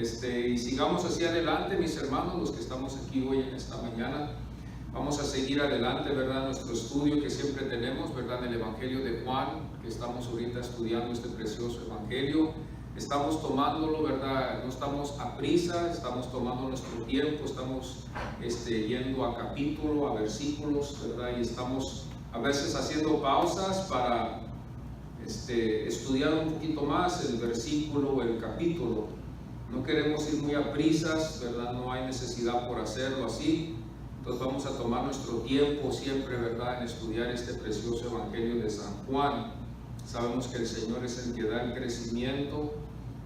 Y sigamos hacia adelante, mis hermanos, los que estamos aquí hoy en esta mañana. Vamos a seguir adelante, ¿verdad? Nuestro estudio que siempre tenemos, ¿verdad? En el Evangelio de Juan, que estamos ahorita estudiando este precioso Evangelio. Estamos tomándolo, ¿verdad? No estamos a prisa, estamos tomando nuestro tiempo, estamos yendo a capítulo, a versículos, ¿verdad? Y estamos a veces haciendo pausas para estudiar un poquito más el versículo o el capítulo. No queremos ir muy a prisas, ¿verdad? No hay necesidad por hacerlo así. Entonces vamos a tomar nuestro tiempo siempre, ¿verdad?, en estudiar este precioso Evangelio de San Juan. Sabemos que el Señor es el que da el crecimiento.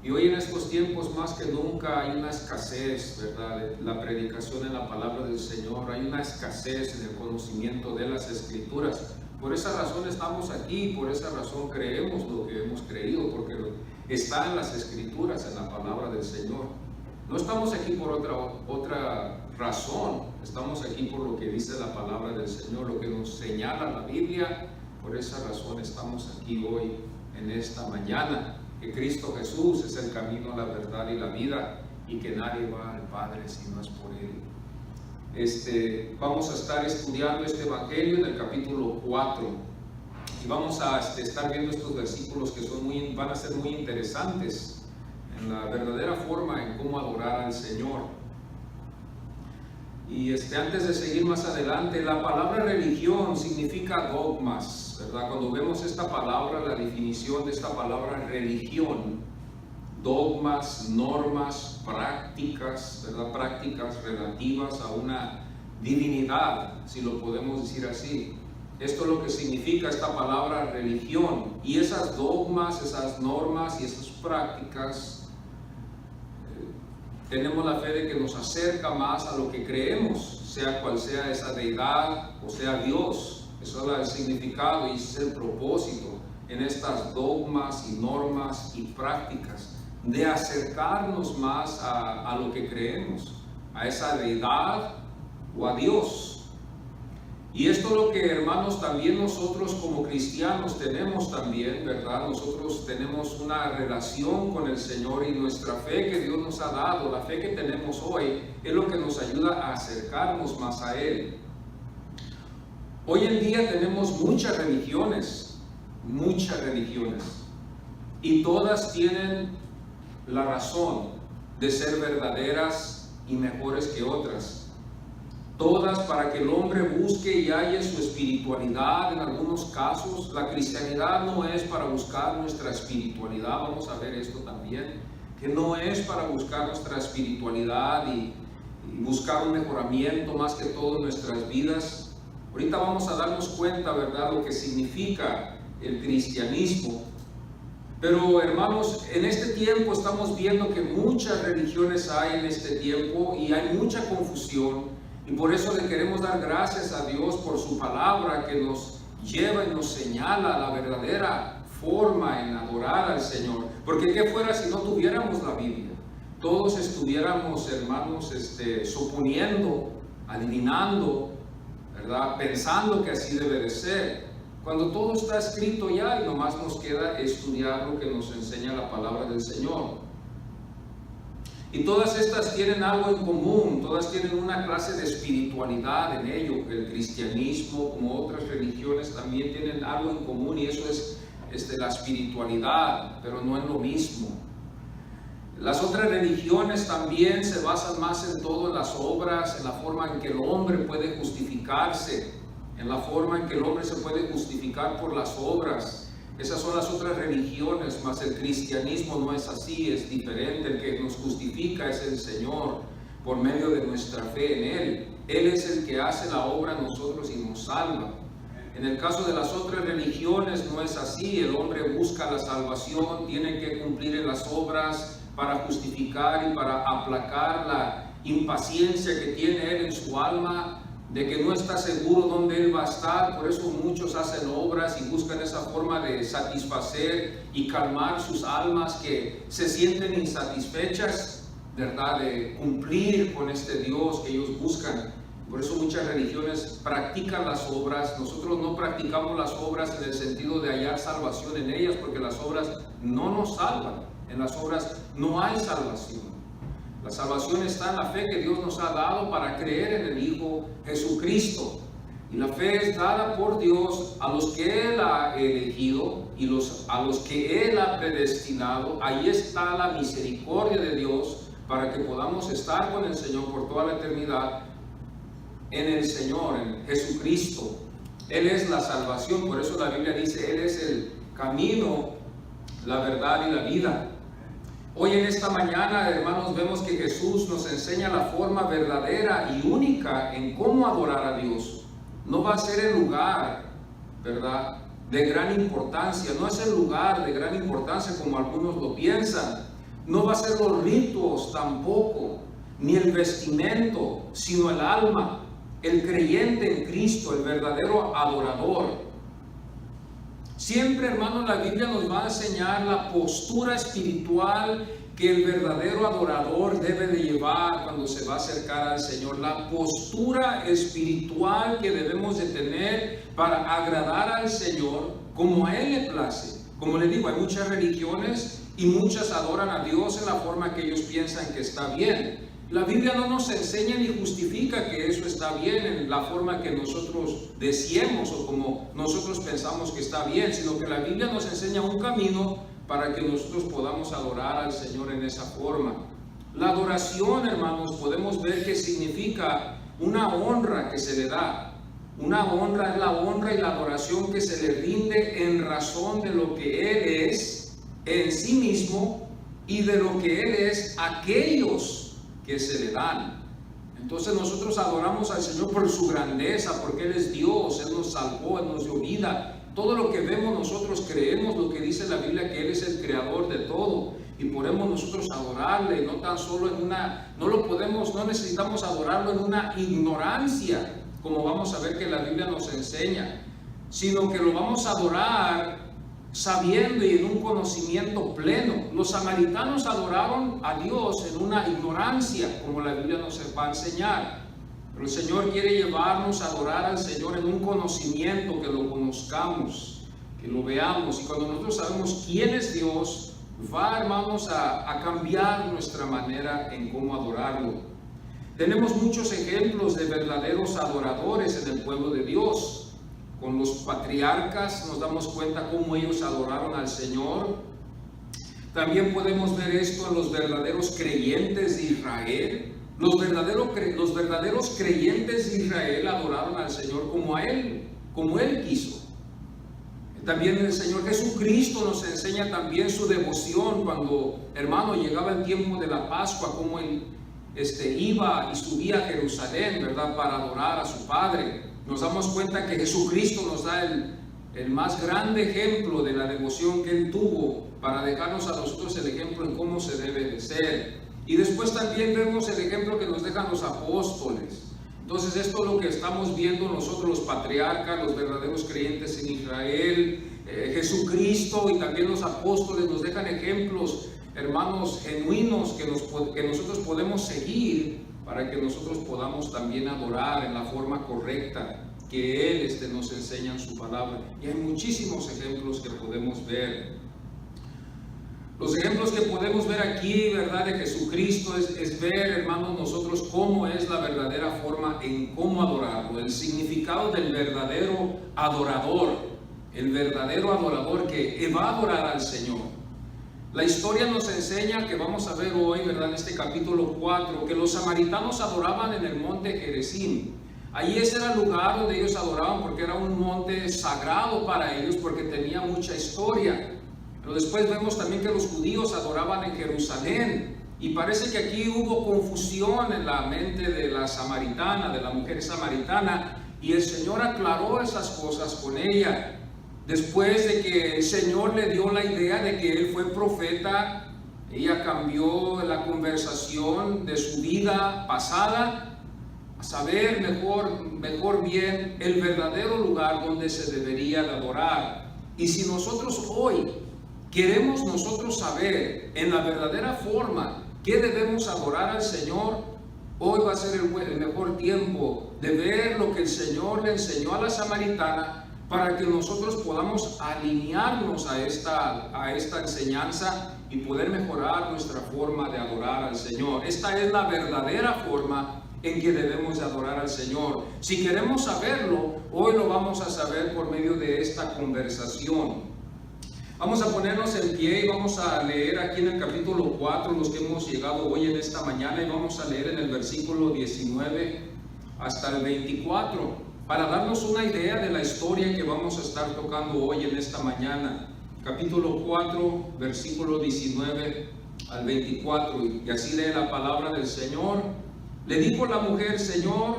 Y hoy en estos tiempos más que nunca hay una escasez, ¿verdad?, de la predicación en la palabra del Señor. Hay una escasez en el conocimiento de las Escrituras. Por esa razón estamos aquí, por esa razón creemos lo que hemos creído, porque está en las Escrituras, en la palabra del Señor. No estamos aquí por otra razón, estamos aquí por lo que dice la palabra del Señor, lo que nos señala la Biblia. Por esa razón estamos aquí hoy, en esta mañana, que Cristo Jesús es el camino, la verdad y la vida, y que nadie va al Padre si no es por Él. Vamos a estar estudiando este Evangelio en el capítulo 4, y vamos a estar viendo estos versículos que van a ser muy interesantes en la verdadera forma en cómo adorar al Señor. Y antes de seguir más adelante, la palabra religión significa dogmas, ¿verdad? Cuando vemos esta palabra, la definición de esta palabra religión, dogmas, normas, prácticas, ¿verdad? Prácticas relativas a una divinidad, si lo podemos decir así. Esto es lo que significa esta palabra religión. Y esas dogmas, esas normas y esas prácticas, tenemos la fe de que nos acerca más a lo que creemos, sea cual sea esa deidad o sea Dios. Eso es el significado y ese es el propósito en estas dogmas y normas y prácticas, de acercarnos más a lo que creemos, a esa deidad o a Dios. Y esto es lo que, hermanos, también nosotros como cristianos tenemos también, ¿verdad? Nosotros tenemos una relación con el Señor, y nuestra fe que Dios nos ha dado, la fe que tenemos hoy, es lo que nos ayuda a acercarnos más a Él. Hoy en día tenemos muchas religiones, y todas tienen la razón de ser verdaderas y mejores que otras. Todas para que el hombre busque y halle su espiritualidad. En algunos casos, la cristianidad no es para buscar nuestra espiritualidad. Vamos a ver esto también, que no es para buscar nuestra espiritualidad y buscar un mejoramiento más que todo en nuestras vidas. Ahorita vamos a darnos cuenta, ¿verdad?, lo que significa el cristianismo. Pero, hermanos, en este tiempo estamos viendo que muchas religiones hay en este tiempo y hay mucha confusión. Y por eso le queremos dar gracias a Dios por su palabra, que nos lleva y nos señala la verdadera forma en adorar al Señor. Porque ¿qué fuera si no tuviéramos la Biblia? Todos estuviéramos, hermanos, suponiendo, adivinando, ¿verdad?, pensando que así debe de ser. Cuando todo está escrito ya, y nomás nos queda estudiar lo que nos enseña la palabra del Señor. Y todas estas tienen algo en común, todas tienen una clase de espiritualidad en ello. El cristianismo, como otras religiones, también tienen algo en común, y eso es la espiritualidad, pero no es lo mismo. Las otras religiones también se basan más en todo en las obras, en la forma en que el hombre puede justificarse, en la forma en que el hombre se puede justificar por las obras. Esas son las otras religiones, mas el cristianismo no es así, es diferente. El que nos justifica es el Señor, por medio de nuestra fe en Él. Él es el que hace la obra en nosotros y nos salva. En el caso de las otras religiones no es así. El hombre busca la salvación, tiene que cumplir en las obras para justificar y para aplacar la impaciencia que tiene él en su alma, de que no está seguro dónde él va a estar. Por eso muchos hacen obras y buscan esa forma de satisfacer y calmar sus almas que se sienten insatisfechas, ¿verdad?, de cumplir con este Dios que ellos buscan. Por eso muchas religiones practican las obras. Nosotros no practicamos las obras en el sentido de hallar salvación en ellas, porque las obras no nos salvan. En las obras no hay salvación. La salvación está en la fe que Dios nos ha dado para creer en el Hijo Jesucristo. Y la fe es dada por Dios a los que Él ha elegido y a los que Él ha predestinado. Ahí está la misericordia de Dios para que podamos estar con el Señor por toda la eternidad en el Señor, en Jesucristo. Él es la salvación, por eso la Biblia dice, Él es el camino, la verdad y la vida. Hoy en esta mañana, hermanos, vemos que Jesús nos enseña la forma verdadera y única en cómo adorar a Dios. No va a ser el lugar, ¿verdad?, de gran importancia. No es el lugar de gran importancia como algunos lo piensan. No va a ser los ritos tampoco, ni el vestimento, sino el alma, el creyente en Cristo, el verdadero adorador. Siempre, hermanos, la Biblia nos va a enseñar la postura espiritual que el verdadero adorador debe de llevar cuando se va a acercar al Señor. La postura espiritual que debemos de tener para agradar al Señor como a Él le place. Como le digo, hay muchas religiones y muchas adoran a Dios en la forma que ellos piensan que está bien. La Biblia no nos enseña ni justifica que eso está bien en la forma que nosotros deseemos o como nosotros pensamos que está bien, sino que la Biblia nos enseña un camino para que nosotros podamos adorar al Señor en esa forma. La adoración, hermanos, podemos ver que significa una honra que se le da. Una honra es la honra y la adoración que se le rinde en razón de lo que Él es en sí mismo y de lo que Él es a aquellos que se le dan. Entonces nosotros adoramos al Señor por su grandeza, porque Él es Dios, Él nos salvó, Él nos dio vida. Todo lo que vemos nosotros creemos lo que dice la Biblia, que Él es el creador de todo, y podemos nosotros adorarle, no tan solo en una, no necesitamos adorarlo en una ignorancia, como vamos a ver que la Biblia nos enseña, sino que lo vamos a adorar sabiendo y en un conocimiento pleno. Los samaritanos adoraron a Dios en una ignorancia, como la Biblia nos va a enseñar. Pero el Señor quiere llevarnos a adorar al Señor en un conocimiento, que lo conozcamos, que lo veamos. Y cuando nosotros sabemos quién es Dios, va, hermanos, a cambiar nuestra manera en cómo adorarlo. Tenemos muchos ejemplos de verdaderos adoradores en el pueblo de Dios. Con los patriarcas nos damos cuenta cómo ellos adoraron al Señor. También podemos ver esto en los verdaderos creyentes de Israel. Los verdaderos creyentes de Israel adoraron al Señor como Él quiso. También el Señor Jesucristo nos enseña también su devoción cuando, hermano, llegaba el tiempo de la Pascua, como Él iba y subía a Jerusalén, ¿verdad?, para adorar a su Padre. Nos damos cuenta que Jesucristo nos da el más grande ejemplo de la devoción que Él tuvo para dejarnos a nosotros el ejemplo en cómo se debe de ser. Y después también vemos el ejemplo que nos dejan los apóstoles. Entonces esto es lo que estamos viendo nosotros, los patriarcas, los verdaderos creyentes en Israel, Jesucristo y también los apóstoles nos dejan ejemplos, hermanos, genuinos que nosotros podemos seguir para que nosotros podamos también adorar en la forma correcta que Él nos enseña en su palabra. Y hay muchísimos ejemplos que podemos ver. Los ejemplos que podemos ver aquí, ¿verdad?, de Jesucristo es ver, hermanos, nosotros cómo es la verdadera forma en cómo adorarlo, el significado del verdadero adorador, el verdadero adorador que va a adorar al Señor. La historia nos enseña, que vamos a ver hoy, ¿verdad?, en este capítulo 4, que los samaritanos adoraban en el monte Gerizim. Ahí ese era el lugar donde ellos adoraban, porque era un monte sagrado para ellos, porque tenía mucha historia. Pero después vemos también que los judíos adoraban en Jerusalén. Y parece que aquí hubo confusión en la mente de la samaritana, de la mujer samaritana, y el Señor aclaró esas cosas con ella. Después de que el Señor le dio la idea de que Él fue profeta, ella cambió la conversación de su vida pasada a saber mejor bien el verdadero lugar donde se debería de adorar. Y si nosotros hoy queremos nosotros saber en la verdadera forma que debemos adorar al Señor, hoy va a ser el mejor tiempo de ver lo que el Señor le enseñó a la samaritana, para que nosotros podamos alinearnos a esta enseñanza y poder mejorar nuestra forma de adorar al Señor. Esta es la verdadera forma en que debemos de adorar al Señor. Si queremos saberlo, hoy lo vamos a saber por medio de esta conversación. Vamos a ponernos en pie y vamos a leer aquí en el capítulo 4, los que hemos llegado hoy en esta mañana, y vamos a leer en el versículo 19 hasta el 24, para darnos una idea de la historia que vamos a estar tocando hoy en esta mañana. Capítulo 4, versículo 19 al 24, y así lee la palabra del Señor. Le dijo la mujer: Señor,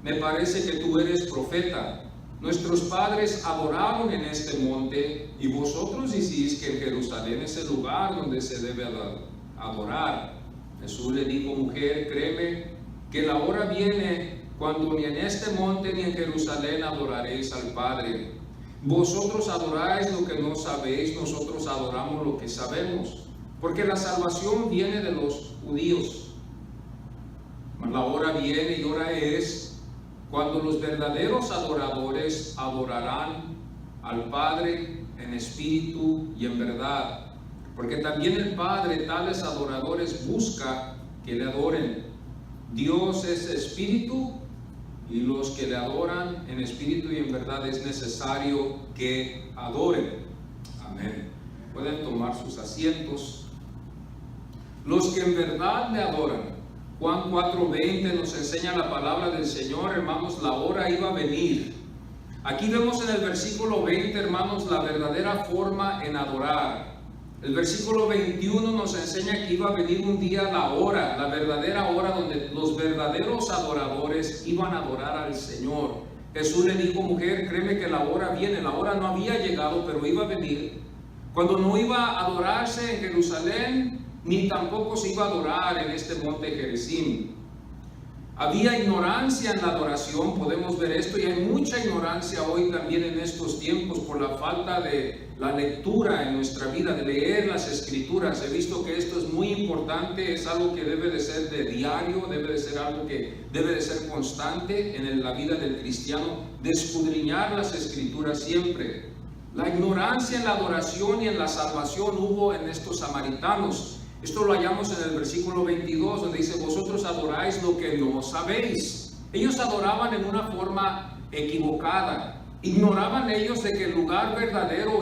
me parece que tú eres profeta. Nuestros padres adoraron en este monte, y vosotros decís que en Jerusalén es el lugar donde se debe adorar. Jesús le dijo: mujer, créeme que la hora viene cuando ni en este monte ni en Jerusalén adoraréis al Padre. Vosotros adoráis lo que no sabéis, nosotros adoramos lo que sabemos, porque la salvación viene de los judíos. Mas la hora viene y hora es cuando los verdaderos adoradores adorarán al Padre en espíritu y en verdad, porque también el Padre tales adoradores busca que le adoren. Dios es espíritu, y los que le adoran en espíritu y en verdad es necesario que adoren. Amén. Pueden tomar sus asientos. Los que en verdad le adoran. Juan 4:20 nos enseña la palabra del Señor, hermanos, la hora iba a venir. Aquí vemos en el versículo 20, hermanos, la verdadera forma en adorar. El versículo 21 nos enseña que iba a venir un día la hora, la verdadera hora donde los verdaderos adoradores iban a adorar al Señor. Jesús le dijo: mujer, créeme que la hora viene. La hora no había llegado, pero iba a venir, cuando no iba a adorarse en Jerusalén, ni tampoco se iba a adorar en este monte Gerizim. Había ignorancia en la adoración, podemos ver esto, y hay mucha ignorancia hoy también en estos tiempos por la falta de la lectura en nuestra vida, de leer las Escrituras. He visto que esto es muy importante, es algo que debe de ser de diario, debe de ser algo que debe de ser constante en la vida del cristiano, de escudriñar las Escrituras siempre. La ignorancia en la adoración y en la salvación hubo en estos samaritanos. Esto lo hallamos en el versículo 22, donde dice: vosotros adoráis lo que no sabéis. Ellos adoraban en una forma equivocada. Ignoraban ellos de que el lugar verdadero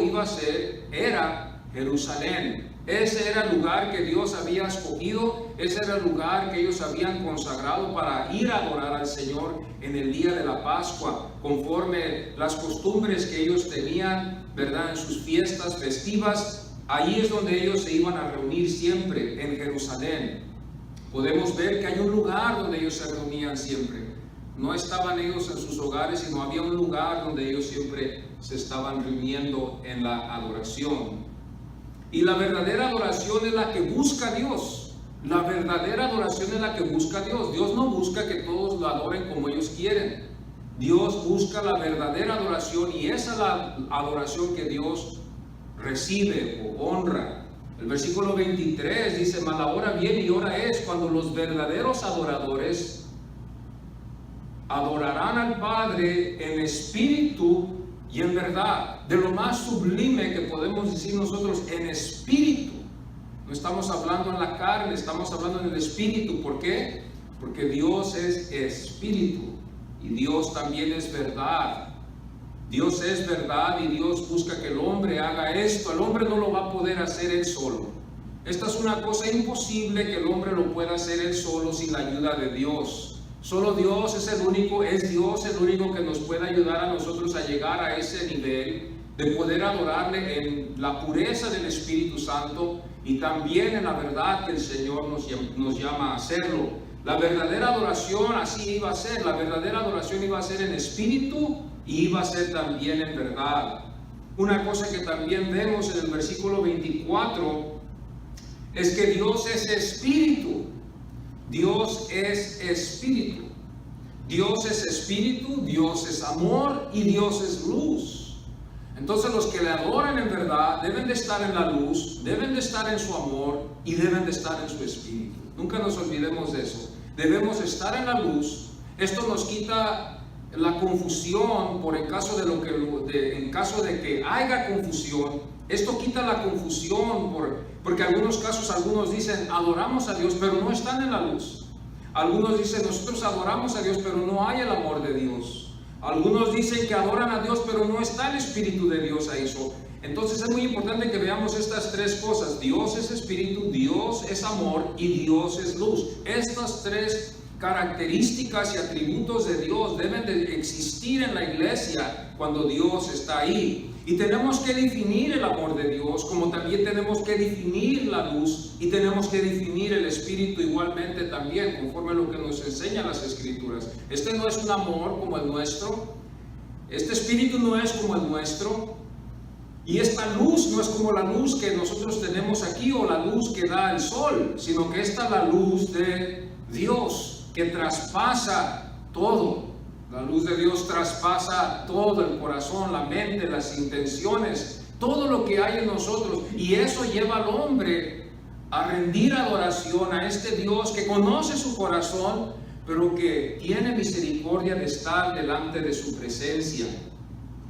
era Jerusalén. Ese era el lugar que Dios había escogido, ese era el lugar que ellos habían consagrado para ir a adorar al Señor en el día de la Pascua, conforme las costumbres que ellos tenían, ¿verdad?, en sus fiestas festivas. Allí es donde ellos se iban a reunir siempre, en Jerusalén. Podemos ver que hay un lugar donde ellos se reunían siempre. No estaban ellos en sus hogares, sino había un lugar donde ellos siempre se estaban reuniendo en la adoración. Y la verdadera adoración es la que busca a Dios. La verdadera adoración es la que busca a Dios. Dios no busca que todos lo adoren como ellos quieren. Dios busca la verdadera adoración, y esa es la adoración que Dios recibe o honra. El versículo 23 dice: mas la hora viene y hora es cuando los verdaderos adoradores adorarán al Padre en espíritu y en verdad. De lo más sublime que podemos decir nosotros, en espíritu. No estamos hablando en la carne, estamos hablando en el espíritu. ¿Por qué? Porque Dios es espíritu y Dios también es verdad. Dios es verdad y Dios busca que el hombre haga esto. El hombre no lo va a poder hacer él solo. Esta es una cosa imposible, que el hombre lo pueda hacer él solo sin la ayuda de Dios. Solo Dios es Dios el único que nos puede ayudar a nosotros a llegar a ese nivel de poder adorarle en la pureza del Espíritu Santo y también en la verdad que el Señor nos llama a hacerlo. La verdadera adoración así iba a ser. La verdadera adoración iba a ser en espíritu y iba a ser también en verdad. Una cosa que también vemos en el versículo 24 es que Dios es espíritu. Dios es espíritu. Dios es espíritu, Dios es amor y Dios es luz. Entonces los que le adoran en verdad deben de estar en la luz, deben de estar en su amor y deben de estar en su espíritu. Nunca nos olvidemos de eso. Debemos estar en la luz. Esto nos quita la confusión en caso de que haya confusión. Esto quita la confusión, porque en algunos casos algunos dicen adoramos a Dios, pero no están en la luz. Algunos dicen nosotros adoramos a Dios, pero no hay el amor de Dios. Algunos dicen que adoran a Dios, pero no está el Espíritu de Dios ahí. Entonces es muy importante que veamos estas tres cosas. Dios es Espíritu, Dios es amor y Dios es luz. Estas tres características y atributos de Dios deben de existir en la iglesia cuando Dios está ahí. Y tenemos que definir el amor de Dios, como también tenemos que definir la luz y tenemos que definir el Espíritu igualmente también, conforme a lo que nos enseñan las Escrituras. Este no es un amor como el nuestro, este Espíritu no es como el nuestro, y esta luz no es como la luz que nosotros tenemos aquí o la luz que da el sol, sino que esta es la luz de Dios que traspasa todo. La luz de Dios traspasa todo el corazón, la mente, las intenciones, todo lo que hay en nosotros. Y eso lleva al hombre a rendir adoración a este Dios que conoce su corazón, pero que tiene misericordia de estar delante de su presencia.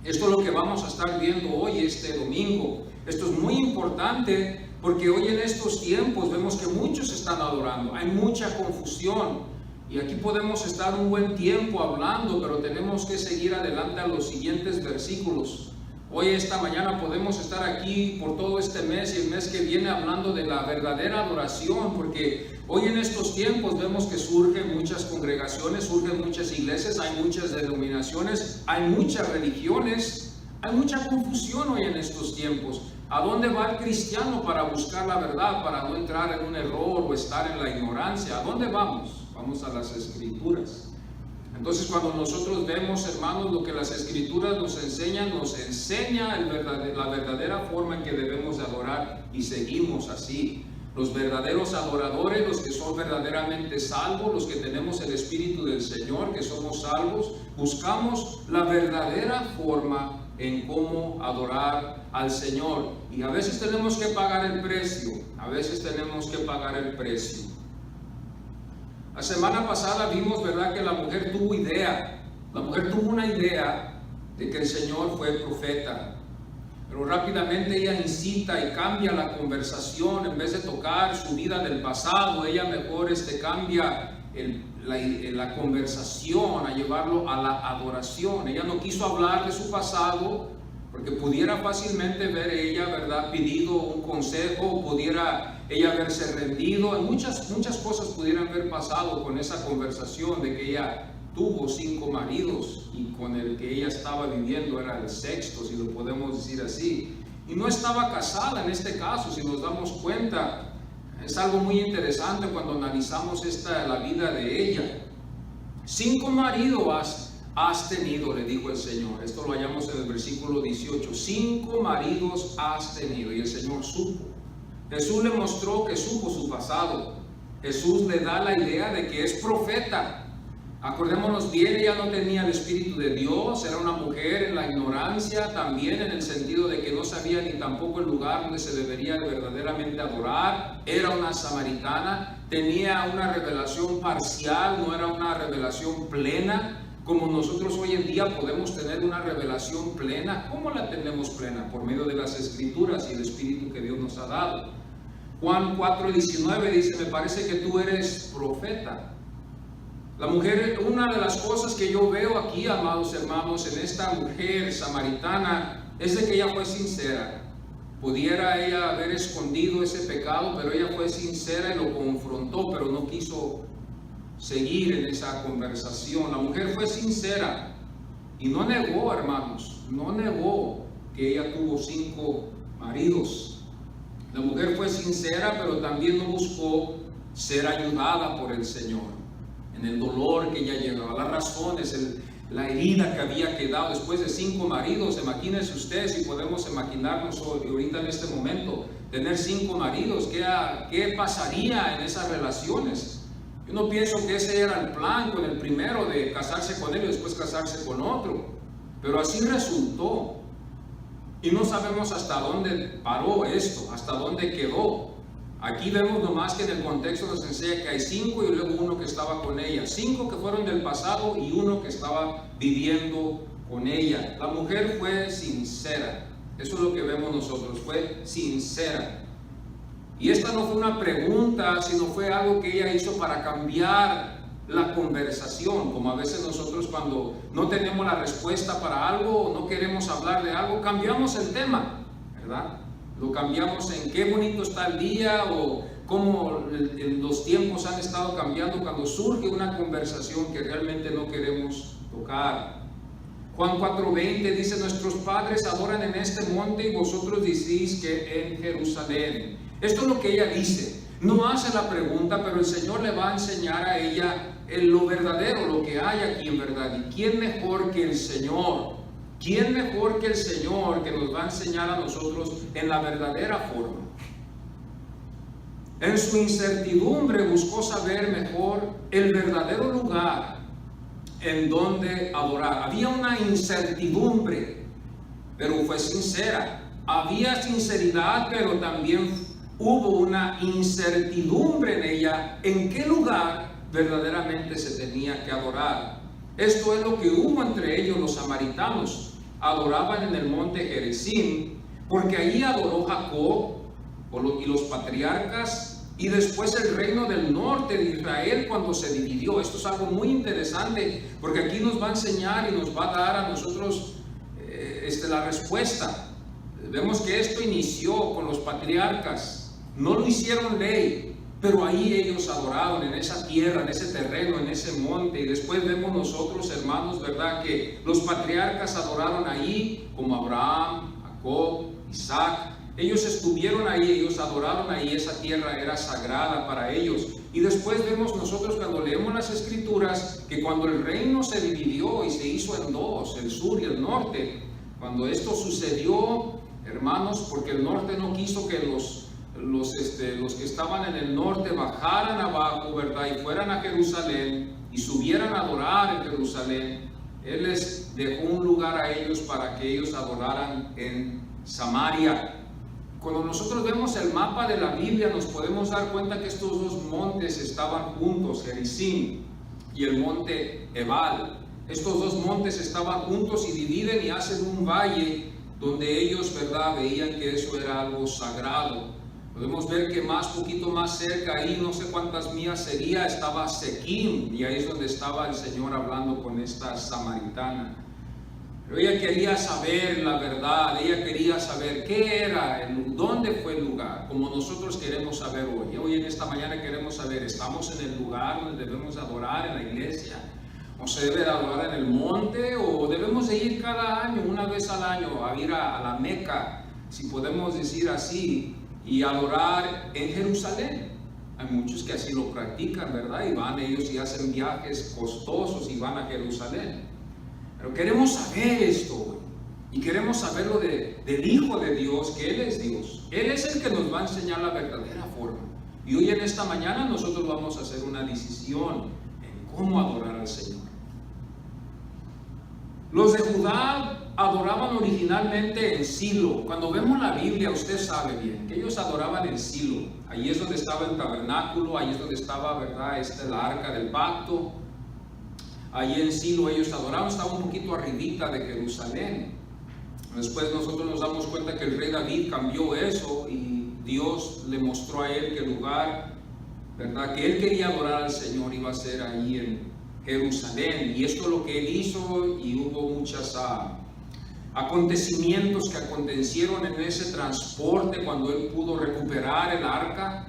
Esto es lo que vamos a estar viendo hoy, este domingo. Esto es muy importante porque hoy en estos tiempos vemos que muchos están adorando. Hay mucha confusión. Y aquí podemos estar un buen tiempo hablando, pero tenemos que seguir adelante a los siguientes versículos. Hoy, esta mañana, podemos estar aquí por todo este mes y el mes que viene hablando de la verdadera adoración, porque hoy en estos tiempos vemos que surgen muchas congregaciones, surgen muchas iglesias, hay muchas denominaciones, hay muchas religiones, hay mucha confusión hoy en estos tiempos. ¿A dónde va el cristiano para buscar la verdad, para no entrar en un error o estar en la ignorancia? ¿A dónde vamos? Vamos a las Escrituras. Entonces, cuando nosotros vemos, hermanos, lo que las Escrituras nos enseña la verdadera forma en que debemos de adorar, y seguimos así. Los verdaderos adoradores, los que son verdaderamente salvos, los que tenemos el Espíritu del Señor, que somos salvos, buscamos la verdadera forma en cómo adorar al Señor. Y a veces tenemos que pagar el precio, La semana pasada vimos, ¿verdad?, que la mujer tuvo una idea de que el Señor fue profeta. Pero rápidamente ella incita y cambia la conversación. En vez de tocar su vida del pasado, ella mejor cambia la conversación a llevarlo a la adoración. Ella no quiso hablar de su pasado porque pudiera fácilmente ver ella, ¿verdad?, pedido un consejo, pudiera ella haberse rendido. Muchas cosas pudieran haber pasado con esa conversación de que ella tuvo 5 maridos y con el que ella estaba viviendo era el sexto, si lo podemos decir así. Y no estaba casada en este caso, si nos damos cuenta. Es algo muy interesante cuando analizamos la vida de ella. 5 maridos has tenido, le dijo el Señor. Esto lo hallamos en el versículo 18. 5 maridos has tenido, y el Señor supo. Jesús le mostró que supo su pasado. Jesús le da la idea de que es profeta. Acordémonos bien, ella no tenía el Espíritu de Dios, era una mujer en la ignorancia, también en el sentido de que no sabía ni tampoco el lugar donde se debería verdaderamente adorar. Era una samaritana, tenía una revelación parcial, no era una revelación plena, como nosotros hoy en día podemos tener una revelación plena. ¿Cómo la tenemos plena? Por medio de las Escrituras y el Espíritu que Dios nos ha dado. Juan 4:19 dice, me parece que tú eres profeta. La mujer, una de las cosas que yo veo aquí, amados hermanos, en esta mujer samaritana, es de que ella fue sincera. Pudiera ella haber escondido ese pecado, pero ella fue sincera y lo confrontó, pero no quiso seguir en esa conversación. La mujer fue sincera y no negó, hermanos, no negó que ella tuvo 5 maridos. La mujer fue sincera, pero también no buscó ser ayudada por el Señor en el dolor que ella llevaba, las razones, la herida que había quedado después de 5 maridos. Imagínense ustedes, si podemos imaginarnos ahorita en este momento, tener 5 maridos, ¿qué pasaría en esas relaciones? Yo no pienso que ese era el plan con el primero, de casarse con él y después casarse con otro, pero así resultó. Y no sabemos hasta dónde paró esto, hasta dónde quedó. Aquí vemos nomás que en el contexto nos enseña que hay 5 y luego uno que estaba con ella. 5 que fueron del pasado y uno que estaba viviendo con ella. La mujer fue sincera. Eso es lo que vemos nosotros, fue sincera. Y esta no fue una pregunta, sino fue algo que ella hizo para cambiar la conversación, como a veces nosotros cuando no tenemos la respuesta para algo o no queremos hablar de algo, cambiamos el tema, ¿verdad? Lo cambiamos en qué bonito está el día o cómo los tiempos han estado cambiando cuando surge una conversación que realmente no queremos tocar. Juan 4:20 dice: nuestros padres adoran en este monte y vosotros decís que en Jerusalén. Esto es lo que ella dice. No hace la pregunta, pero el Señor le va a enseñar a ella lo verdadero, lo que hay aquí en verdad. ¿Y quién mejor que el Señor? ¿Quién mejor que el Señor que nos va a enseñar a nosotros en la verdadera forma? En su incertidumbre buscó saber mejor el verdadero lugar en donde adorar. Había una incertidumbre, pero fue sincera. Había sinceridad, pero también hubo una incertidumbre en ella en qué lugar verdaderamente se tenía que adorar. Esto es lo que hubo entre ellos. Los samaritanos adoraban en el monte Gerizim, porque allí adoró Jacob y los patriarcas, y después el reino del norte de Israel cuando se dividió. Esto es algo muy interesante, porque aquí nos va a enseñar y nos va a dar a nosotros la respuesta. Vemos que esto inició con los patriarcas. No lo hicieron ley, pero ahí ellos adoraron en esa tierra, en ese terreno, en ese monte. Y después vemos nosotros, hermanos, ¿verdad?, que los patriarcas adoraron ahí, como Abraham, Jacob, Isaac. Ellos estuvieron ahí, ellos adoraron ahí, esa tierra era sagrada para ellos. Y después vemos nosotros cuando leemos las Escrituras que cuando el reino se dividió y se hizo en dos, el sur y el norte, cuando esto sucedió, hermanos, porque el norte no quiso que los que estaban en el norte bajaran abajo, ¿verdad?, y fueran a Jerusalén y subieran a adorar en Jerusalén. Él les dejó un lugar a ellos para que ellos adoraran en Samaria. Cuando nosotros vemos el mapa de la Biblia, nos podemos dar cuenta que estos dos montes estaban juntos, Gerizim y el monte Ebal. Estos dos montes estaban juntos y dividen y hacen un valle donde ellos, ¿verdad?, veían que eso era algo sagrado. Podemos ver que poquito más cerca, ahí no sé cuántas millas sería, estaba Sequim, y ahí es donde estaba el Señor hablando con esta samaritana. Pero ella quería saber la verdad, ella quería saber qué era, dónde fue el lugar, como nosotros queremos saber hoy. Hoy en esta mañana queremos saber, ¿estamos en el lugar donde debemos adorar en la iglesia? ¿O se debe adorar en el monte? ¿O debemos de ir cada año, una vez al año, a ir a la Meca, si podemos decir así, y adorar en Jerusalén? Hay muchos que así lo practican, ¿verdad? Y van ellos y hacen viajes costosos y van a Jerusalén. Pero queremos saber esto hoy. Y queremos saberlo del Hijo de Dios, que Él es Dios. Él es el que nos va a enseñar la verdadera forma. Y hoy en esta mañana nosotros vamos a hacer una decisión en cómo adorar al Señor. Los de Judá adoraban originalmente en Silo. Cuando vemos la Biblia, usted sabe bien que ellos adoraban en Silo. Ahí es donde estaba el tabernáculo, ahí es donde estaba, ¿verdad?, la arca del pacto. Ahí en Silo ellos adoraban, estaba un poquito arribita de Jerusalén. Después nosotros nos damos cuenta que el rey David cambió eso y Dios le mostró a él que el lugar, ¿verdad?, que él quería adorar al Señor iba a ser ahí en Jerusalén. Y esto es lo que él hizo, y hubo muchos acontecimientos que acontecieron en ese transporte cuando él pudo recuperar el arca.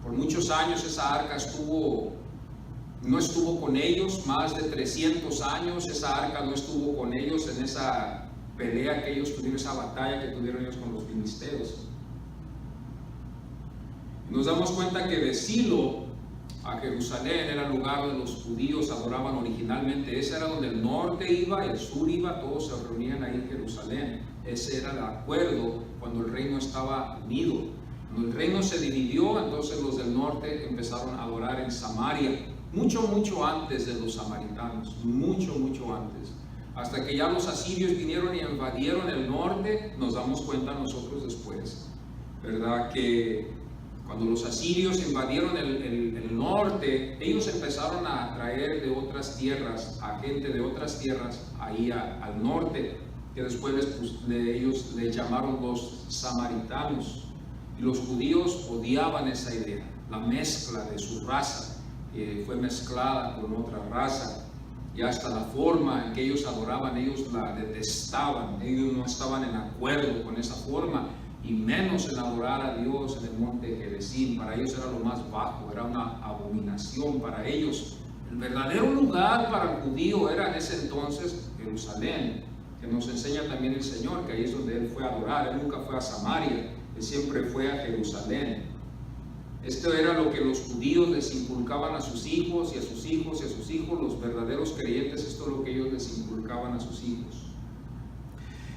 Por muchos años esa arca no estuvo con ellos, más de 300 años esa arca no estuvo con ellos en esa pelea que ellos tuvieron, esa batalla que tuvieron ellos con los filisteos. Nos damos cuenta que de Silo a Jerusalén era el lugar donde los judíos adoraban originalmente. Ese era donde el norte iba, el sur iba, todos se reunían ahí en Jerusalén. Ese era el acuerdo cuando el reino estaba unido. Cuando el reino se dividió, entonces los del norte empezaron a adorar en Samaria, mucho antes de los samaritanos, mucho antes. Hasta que ya los asirios vinieron y invadieron el norte, nos damos cuenta nosotros después, ¿verdad?, que cuando los asirios invadieron el norte, ellos empezaron a traer de otras tierras, a gente de otras tierras, ahí al norte. que después ellos le llamaron los samaritanos. Y los judíos odiaban esa idea, la mezcla de su raza, que fue mezclada con otra raza. Y hasta la forma en que ellos adoraban, ellos la detestaban, ellos no estaban en acuerdo con esa forma, y menos en adorar a Dios en el monte Gerizim. Para ellos era lo más bajo, era una abominación para ellos. El verdadero lugar para el judío era en ese entonces Jerusalén, que nos enseña también el Señor, que ahí es donde Él fue a adorar. Él nunca fue a Samaria, Él siempre fue a Jerusalén. Esto era lo que los judíos les inculcaban a sus hijos y a sus hijos y a sus hijos, los verdaderos creyentes. Esto es lo que ellos les inculcaban a sus hijos.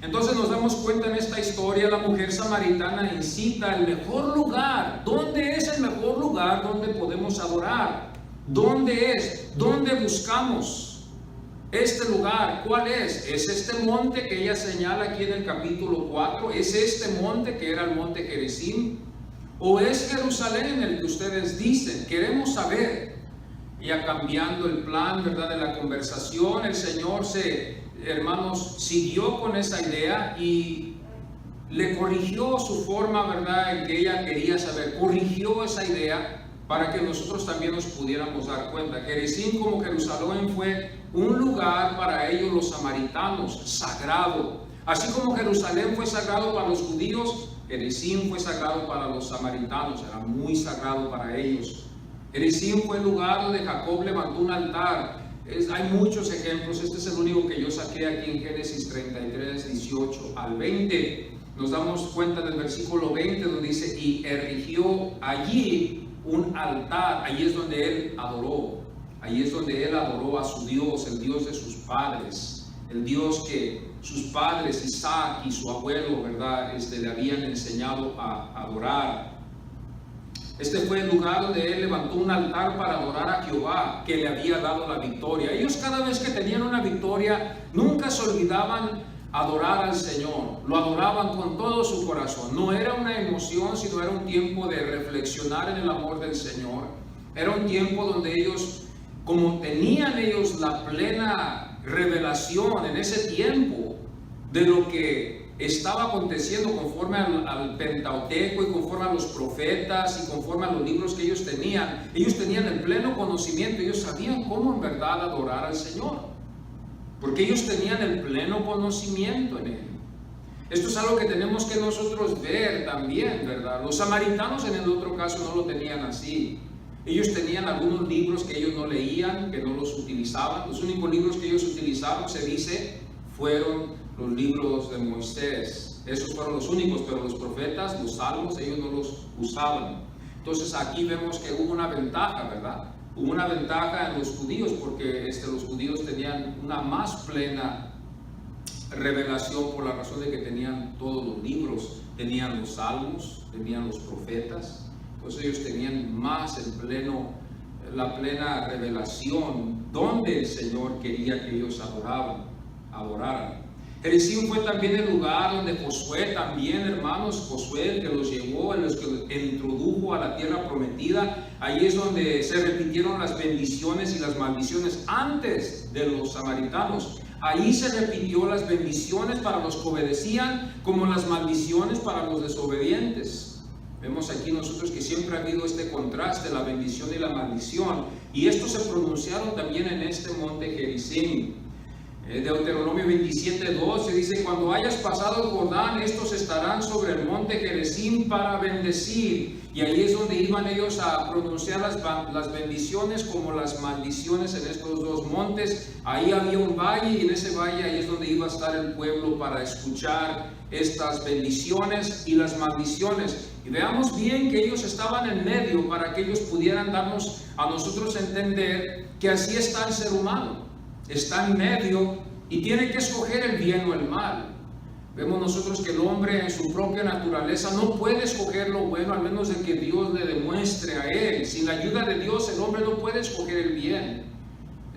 Entonces nos damos cuenta en esta historia, la mujer samaritana incita el mejor lugar. ¿Dónde es el mejor lugar donde podemos adorar? ¿Dónde es? ¿Dónde buscamos este lugar? ¿Cuál es? ¿Es este monte que ella señala aquí en el capítulo 4? ¿Es este monte que era el monte Gerizim? ¿O es Jerusalén en el que ustedes dicen? Queremos saber. Ya cambiando el plan, ¿verdad?, de la conversación, el Señor hermanos, siguió con esa idea y le corrigió su forma, ¿verdad?, en que ella quería saber. Corrigió esa idea para que nosotros también nos pudiéramos dar cuenta. Gerizim, como Jerusalén, fue un lugar para ellos los samaritanos, sagrado. Así como Jerusalén fue sagrado para los judíos, Gerizim fue sagrado para los samaritanos, era muy sagrado para ellos. Gerizim fue el lugar donde Jacob levantó un altar. Hay muchos ejemplos, este es el único que yo saqué aquí en Génesis 33, 18 al 20. Nos damos cuenta del versículo 20 donde dice: y erigió allí un altar. Allí es donde él adoró, allí es donde él adoró a su Dios, el Dios de sus padres, el Dios que sus padres, Isaac y su abuelo, ¿verdad?, le habían enseñado a adorar. Este fue el lugar donde él levantó un altar para adorar a Jehová, que le había dado la victoria. Ellos, cada vez que tenían una victoria, nunca se olvidaban adorar al Señor. Lo adoraban con todo su corazón. No era una emoción, sino era un tiempo de reflexionar en el amor del Señor. Era un tiempo donde ellos, como tenían ellos la plena revelación en ese tiempo de lo que estaba aconteciendo conforme al Pentateuco y conforme a los profetas y conforme a los libros que ellos tenían el pleno conocimiento. Ellos sabían cómo en verdad adorar al Señor, porque ellos tenían el pleno conocimiento en Él. Esto es algo que tenemos que nosotros ver también, ¿verdad? Los samaritanos en el otro caso no lo tenían así. Ellos tenían algunos libros que ellos no leían, que no los utilizaban. Los únicos libros que ellos utilizaron, se dice, fueron los libros de Moisés. Esos fueron los únicos, pero los profetas, los salmos, ellos no los usaban. Entonces aquí vemos que hubo una ventaja, ¿verdad? Hubo una ventaja en los judíos, porque los judíos tenían una más plena revelación por la razón de que tenían todos los libros, tenían los salmos, tenían los profetas. Entonces ellos tenían más la plena revelación donde el Señor quería que ellos adoraran. Gerizim fue también el lugar donde Josué también, hermanos, Josué, el que los llevó, el que introdujo a la tierra prometida. Ahí es donde se repitieron las bendiciones y las maldiciones antes de los samaritanos. Ahí se repitió las bendiciones para los que obedecían, como las maldiciones para los desobedientes. Vemos aquí nosotros que siempre ha habido este contraste, la bendición y la maldición. Y estos se pronunciaron también en este monte Gerizim. Deuteronomio 27:2 se dice: cuando hayas pasado el Jordán, estos estarán sobre el monte Gerizim para bendecir. Y ahí es donde iban ellos a pronunciar las bendiciones como las maldiciones en estos dos montes. Ahí había un valle, y en ese valle ahí es donde iba a estar el pueblo para escuchar estas bendiciones y las maldiciones. Y veamos bien que ellos estaban en medio para que ellos pudieran darnos a nosotros entender que así está el ser humano. Está en medio y tiene que escoger el bien o el mal. Vemos nosotros que el hombre en su propia naturaleza no puede escoger lo bueno, al menos de que Dios le demuestre a él. Sin la ayuda de Dios, el hombre no puede escoger el bien.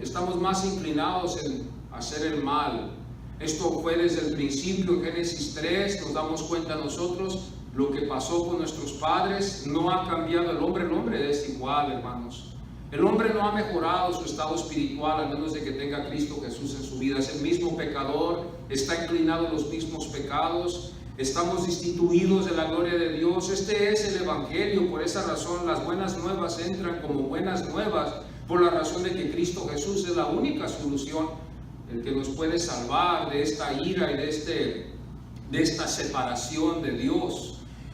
Estamos más inclinados en hacer el mal. Esto fue desde el principio. En Génesis 3 nos damos cuenta nosotros lo que pasó con nuestros padres. No ha cambiado el hombre es igual, hermanos. El hombre no ha mejorado su estado espiritual, a menos de que tenga a Cristo Jesús en su vida. Es el mismo pecador, está inclinado a los mismos pecados. Estamos destituidos de la gloria de Dios. Este es el Evangelio. Por esa razón las buenas nuevas entran como buenas nuevas, por la razón de que Cristo Jesús es la única solución, el que nos puede salvar de esta ira y de esta separación de Dios.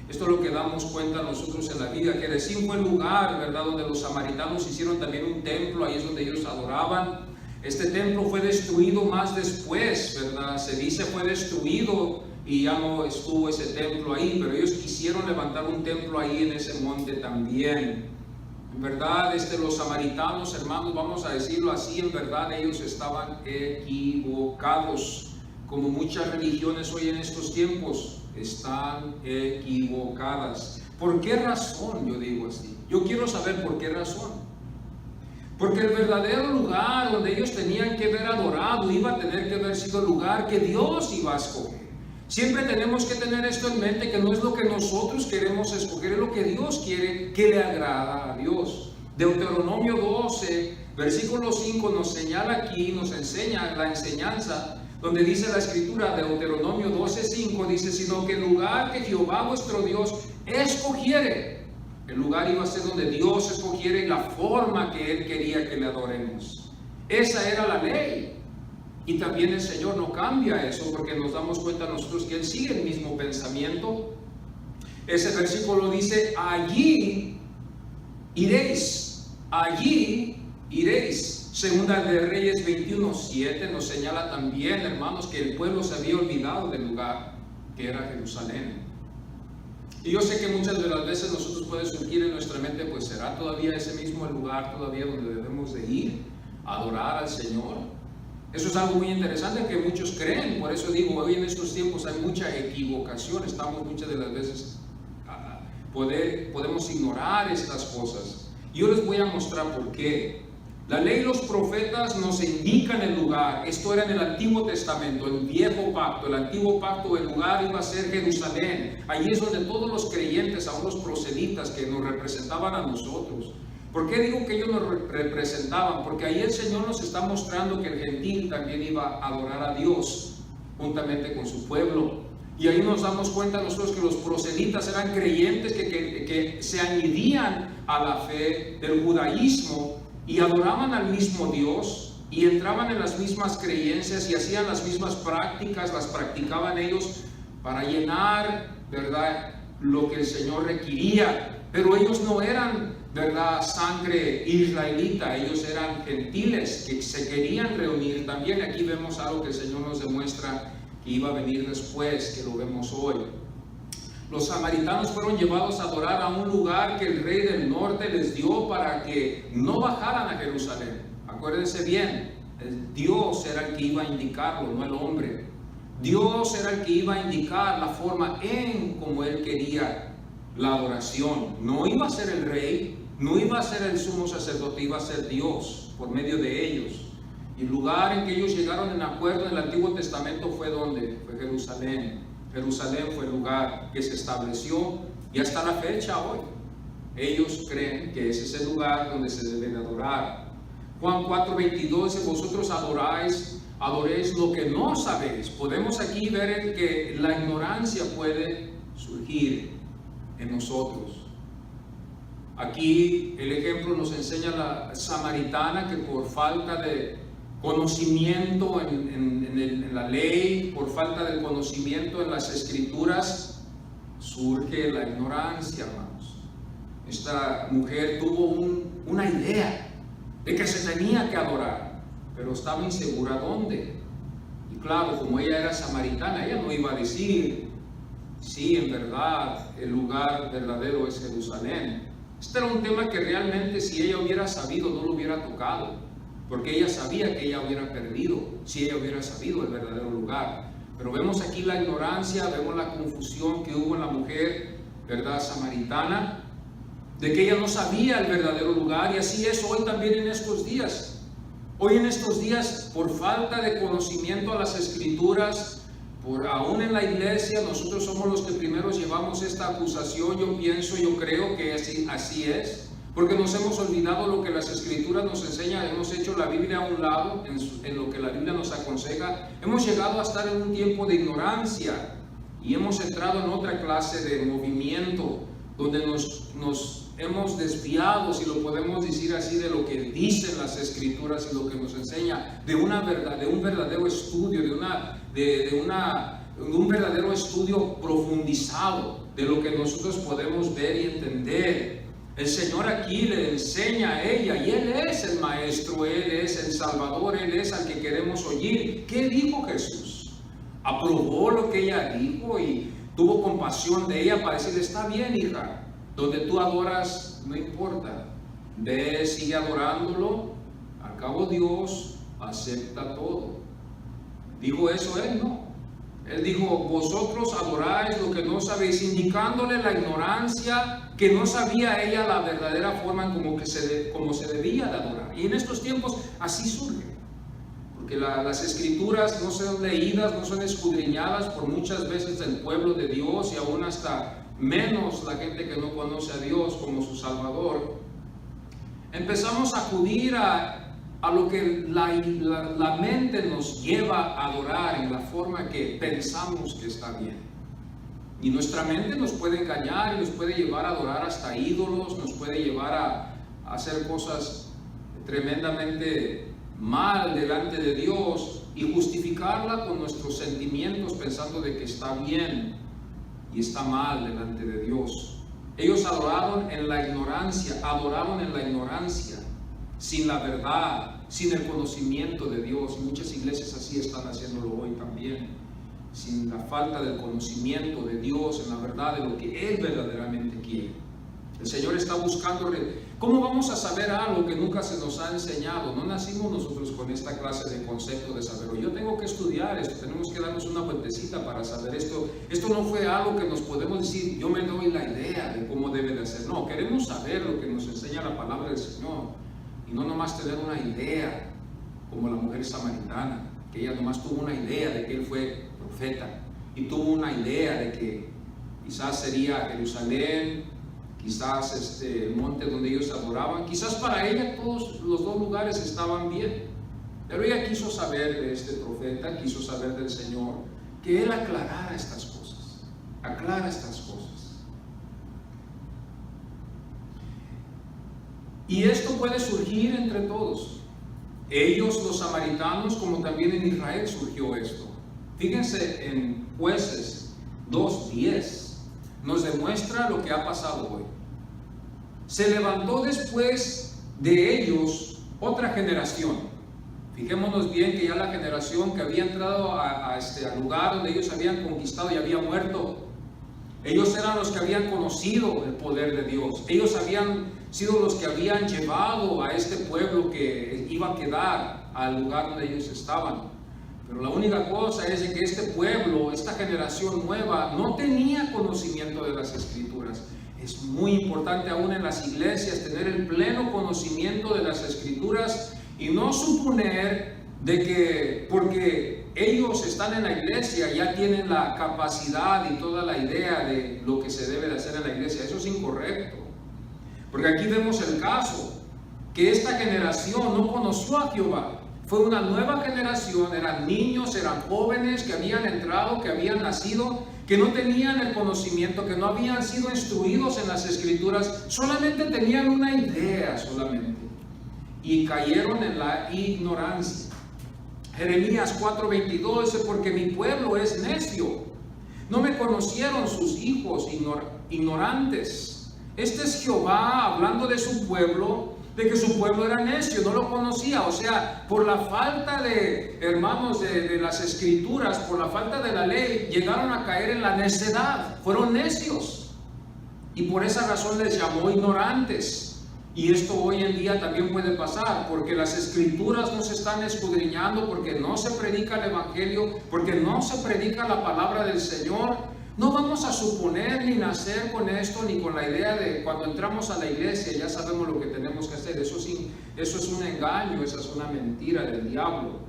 Esto es lo que damos cuenta nosotros en la Biblia. Gerizim fue el lugar, ¿verdad?, donde los samaritanos hicieron también un templo. Ahí es donde ellos adoraban. Este templo fue destruido más después, ¿verdad? Se dice fue destruido y ya no estuvo ese templo ahí, pero ellos quisieron levantar un templo ahí en ese monte también. En verdad, los samaritanos, hermanos, vamos a decirlo así, en verdad ellos estaban equivocados, como muchas religiones hoy en estos tiempos están equivocadas. ¿Por qué razón? Yo digo así. Yo quiero saber por qué razón. Porque el verdadero lugar donde ellos tenían que haber adorado iba a tener que haber sido el lugar que Dios iba a escoger. Siempre tenemos que tener esto en mente, que no es lo que nosotros queremos escoger, es lo que Dios quiere, que le agrada a Dios. Deuteronomio 12, versículo 5 nos señala aquí, nos enseña la enseñanza, donde dice la escritura, Deuteronomio 12:5, dice, sino que el lugar que Jehová vuestro Dios escogiere, el lugar iba a ser donde Dios escogiere la forma que Él quería que le adoremos. Esa era la ley. Y también el Señor no cambia eso, porque nos damos cuenta nosotros que Él sigue el mismo pensamiento. Ese versículo dice, allí iréis, allí iréis. Segunda de Reyes 21:7 nos señala también, hermanos, que el pueblo se había olvidado del lugar que era Jerusalén. Y yo sé que muchas de las veces nosotros puede surgir en nuestra mente, pues será todavía ese mismo el lugar todavía donde debemos de ir a adorar al Señor. Eso es algo muy interesante que muchos creen. Por eso digo, hoy en estos tiempos hay mucha equivocación. Estamos muchas de las veces podemos ignorar estas cosas. Yo les voy a mostrar por qué. La ley y los profetas nos indican el lugar. Esto era en el Antiguo Testamento, el Viejo Pacto. El Antiguo Pacto, el lugar iba a ser Jerusalén. Allí es donde todos los creyentes, aún los proselitas que nos representaban a nosotros. ¿Por qué digo que ellos nos representaban? Porque ahí el Señor nos está mostrando que el gentil también iba a adorar a Dios juntamente con su pueblo. Y ahí nos damos cuenta nosotros que los proselitas eran creyentes que se añadían a la fe del judaísmo y adoraban al mismo Dios y entraban en las mismas creencias y hacían las mismas prácticas, las practicaban ellos para llenar, ¿verdad?, lo que el Señor requería. Pero ellos no eran, ¿verdad?, sangre israelita, ellos eran gentiles que se querían reunir. También aquí vemos algo que el Señor nos demuestra que iba a venir después, que lo vemos hoy. Los samaritanos fueron llevados a adorar a un lugar que el rey del norte les dio para que no bajaran a Jerusalén. Acuérdense bien, Dios era el que iba a indicarlo, no el hombre. Dios era el que iba a indicar la forma en como Él quería la adoración. No iba a ser el rey, no iba a ser el sumo sacerdote, iba a ser Dios por medio de ellos. Y el lugar en que ellos llegaron en acuerdo en el Antiguo Testamento fue ¿dónde? Fue Jerusalén. Jerusalén fue el lugar que se estableció y hasta la fecha hoy ellos creen que ese es el lugar donde se deben adorar. Juan 4:22 dice, vosotros adoréis lo que no sabéis. Podemos aquí ver que la ignorancia puede surgir en nosotros. Aquí el ejemplo nos enseña la samaritana que por falta de conocimiento en la ley, por falta de conocimiento en las escrituras, surge la ignorancia, hermanos. Esta mujer tuvo una idea de que se tenía que adorar, pero estaba insegura dónde. Y claro, como ella era samaritana, ella no iba a decir, sí, en verdad, el lugar verdadero es Jerusalén. Este era un tema que realmente si ella hubiera sabido no lo hubiera tocado, porque ella sabía que ella hubiera perdido si ella hubiera sabido el verdadero lugar. Pero vemos aquí la ignorancia, vemos la confusión que hubo en la mujer, ¿verdad?, samaritana, de que ella no sabía el verdadero lugar. Y así es hoy también en estos días. Hoy en estos días, por falta de conocimiento a las escrituras, aún en la iglesia, nosotros somos los que primero llevamos esta acusación. Yo pienso, yo creo que así es. porque nos hemos olvidado lo que las Escrituras nos enseñan, hemos hecho la Biblia a un lado, en lo que la Biblia nos aconseja, hemos llegado a estar en un tiempo de ignorancia y hemos entrado en otra clase de movimiento, donde nos hemos desviado, si lo podemos decir así, de lo que dicen las Escrituras y lo que nos enseña, de un verdadero estudio, de un verdadero estudio profundizado de lo que nosotros podemos ver y entender. El Señor aquí le enseña a ella, y Él es el Maestro, Él es el Salvador, Él es al que queremos oír. ¿Qué dijo Jesús? Aprobó lo que ella dijo y tuvo compasión de ella para decirle: está bien, hija, donde tú adoras no importa, ve, sigue adorándolo, al cabo Dios acepta todo. ¿Dijo eso Él? No. Él dijo: vosotros adoráis lo que no sabéis, indicándole la ignorancia, que no sabía ella la verdadera forma como se debía de adorar. Y en estos tiempos así surge, porque las Escrituras no son leídas, no son escudriñadas por muchas veces el pueblo de Dios, y aún hasta menos la gente que no conoce a Dios como su Salvador. Empezamos a acudir a lo que la mente nos lleva a adorar en la forma que pensamos que está bien. Y nuestra mente nos puede engañar y nos puede llevar a adorar hasta ídolos, nos puede llevar a hacer cosas tremendamente mal delante de Dios y justificarla con nuestros sentimientos, pensando de que está bien y está mal delante de Dios. Ellos adoraron en la ignorancia, sin la verdad, sin el conocimiento de Dios. Y muchas iglesias así están haciéndolo hoy también, sin la falta del conocimiento de Dios, en la verdad de lo que Él verdaderamente quiere. El Señor está buscando. ¿Cómo vamos a saber algo que nunca se nos ha enseñado? No nacimos nosotros con esta clase de concepto de saberlo. Yo tengo que estudiar esto, tenemos que darnos una vueltecita para saber esto. Esto no fue algo que nos podemos decir: yo me doy la idea de cómo debe de hacer. No, queremos saber lo que nos enseña la palabra del Señor. Y no nomás tener una idea, como la mujer samaritana, que ella nomás tuvo una idea de que él fue profeta, y tuvo una idea de que quizás sería Jerusalén, quizás el monte donde ellos adoraban. Quizás para ella todos los dos lugares estaban bien, pero ella quiso saber de este profeta, quiso saber del Señor, que Él aclara estas cosas. Y esto puede surgir entre todos. Ellos, los samaritanos, como también en Israel surgió esto. Fíjense en Jueces 2:10. Nos demuestra lo que ha pasado hoy. Se levantó después de ellos otra generación. Fijémonos bien que ya la generación que había entrado al lugar donde ellos habían conquistado y había muerto. Ellos eran los que habían conocido el poder de Dios. Ellos habían sido los que habían llevado a este pueblo que iba a quedar al lugar donde ellos estaban. Pero la única cosa es que este pueblo, esta generación nueva, no tenía conocimiento de las Escrituras. Es muy importante aún en las iglesias tener el pleno conocimiento de las Escrituras y no suponer de que porque ellos están en la iglesia ya tienen la capacidad y toda la idea de lo que se debe de hacer en la iglesia. Eso es incorrecto. Porque aquí vemos el caso, que esta generación no conoció a Jehová. Fue una nueva generación, eran niños, eran jóvenes que habían entrado, que habían nacido, que no tenían el conocimiento, que no habían sido instruidos en las Escrituras, solamente tenían una idea solamente. Y cayeron en la ignorancia. Jeremías 4:22 dice: porque mi pueblo es necio, no me conocieron sus hijos ignorantes. Este es Jehová hablando de su pueblo, de que su pueblo era necio, no lo conocía. O sea, por la falta de, hermanos, de las Escrituras, por la falta de la ley, llegaron a caer en la necedad, fueron necios. Y por esa razón les llamó ignorantes. Y esto hoy en día también puede pasar, porque las Escrituras no se están escudriñando, porque no se predica el Evangelio, porque no se predica la palabra del Señor. No vamos a suponer ni nacer con esto, ni con la idea de cuando entramos a la iglesia ya sabemos lo que tenemos que hacer. Eso es un engaño, esa es una mentira del diablo.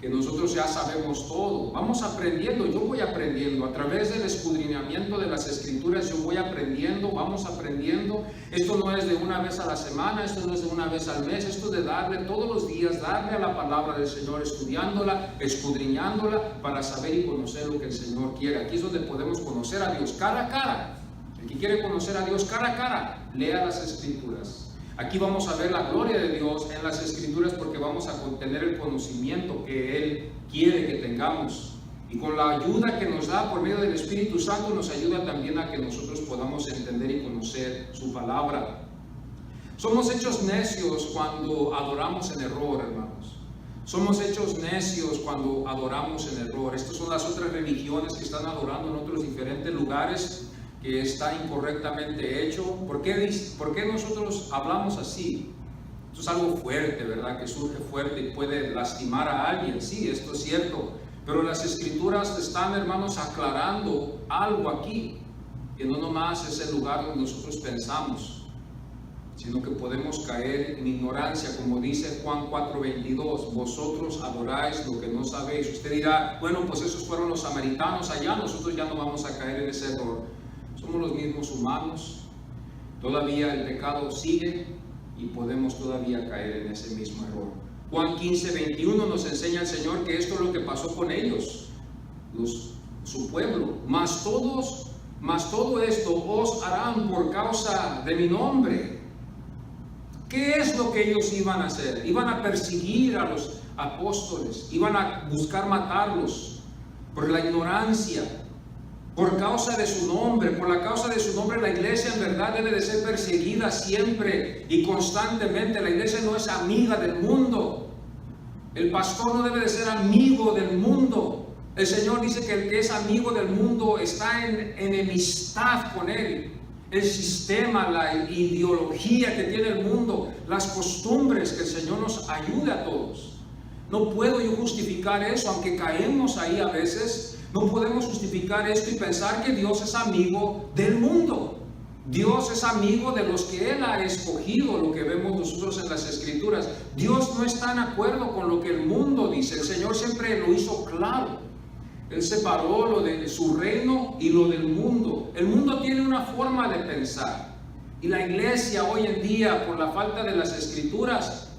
que nosotros ya sabemos todo. Vamos aprendiendo, yo voy aprendiendo. A través del escudriñamiento de las Escrituras yo voy aprendiendo, vamos aprendiendo. Esto no es de una vez a la semana, esto no es de una vez al mes, esto es de darle todos los días, darle a la palabra del Señor, estudiándola, escudriñándola para saber y conocer lo que el Señor quiere. Aquí es donde podemos conocer a Dios cara a cara. El que quiere conocer a Dios cara a cara, lea las Escrituras. Aquí vamos a ver la gloria de Dios en las Escrituras porque vamos a contener el conocimiento que Él quiere que tengamos. Y con la ayuda que nos da por medio del Espíritu Santo nos ayuda también a que nosotros podamos entender y conocer su palabra. Somos hechos necios cuando adoramos en error, hermanos. Somos hechos necios cuando adoramos en error. Estas son las otras religiones que están adorando en otros diferentes lugares, que está incorrectamente hecho. ¿Por qué nosotros hablamos así? Esto es algo fuerte, ¿verdad? Que surge fuerte y puede lastimar a alguien. Sí, esto es cierto. Pero las Escrituras están, hermanos, aclarando algo aquí, que no nomás es el lugar donde nosotros pensamos, sino que podemos caer en ignorancia, como dice Juan 4:22, vosotros adoráis lo que no sabéis. Usted dirá, bueno, pues esos fueron los samaritanos allá, nosotros ya no vamos a caer en ese error. Somos los mismos humanos, todavía el pecado sigue y podemos todavía caer en ese mismo error. Juan 15:21 nos enseña el Señor que esto es lo que pasó con ellos, su pueblo. Mas todo esto os harán por causa de mi nombre. ¿Qué es lo que ellos iban a hacer? Iban a perseguir a los apóstoles, iban a buscar matarlos por la ignorancia. Por causa de su nombre, por la causa de su nombre, la iglesia en verdad debe de ser perseguida siempre y constantemente. La iglesia no es amiga del mundo. El pastor no debe de ser amigo del mundo. El Señor dice que el que es amigo del mundo está en enemistad con él. El sistema, la ideología que tiene el mundo, las costumbres, que el Señor nos ayude a todos. No puedo yo justificar eso, aunque caemos ahí a veces. No podemos justificar esto y pensar que Dios es amigo del mundo. Dios es amigo de los que Él ha escogido, lo que vemos nosotros en las Escrituras. Dios no está en acuerdo con lo que el mundo dice. El Señor siempre lo hizo claro. Él separó lo de su reino y lo del mundo. El mundo tiene una forma de pensar. Y la iglesia hoy en día, por la falta de las Escrituras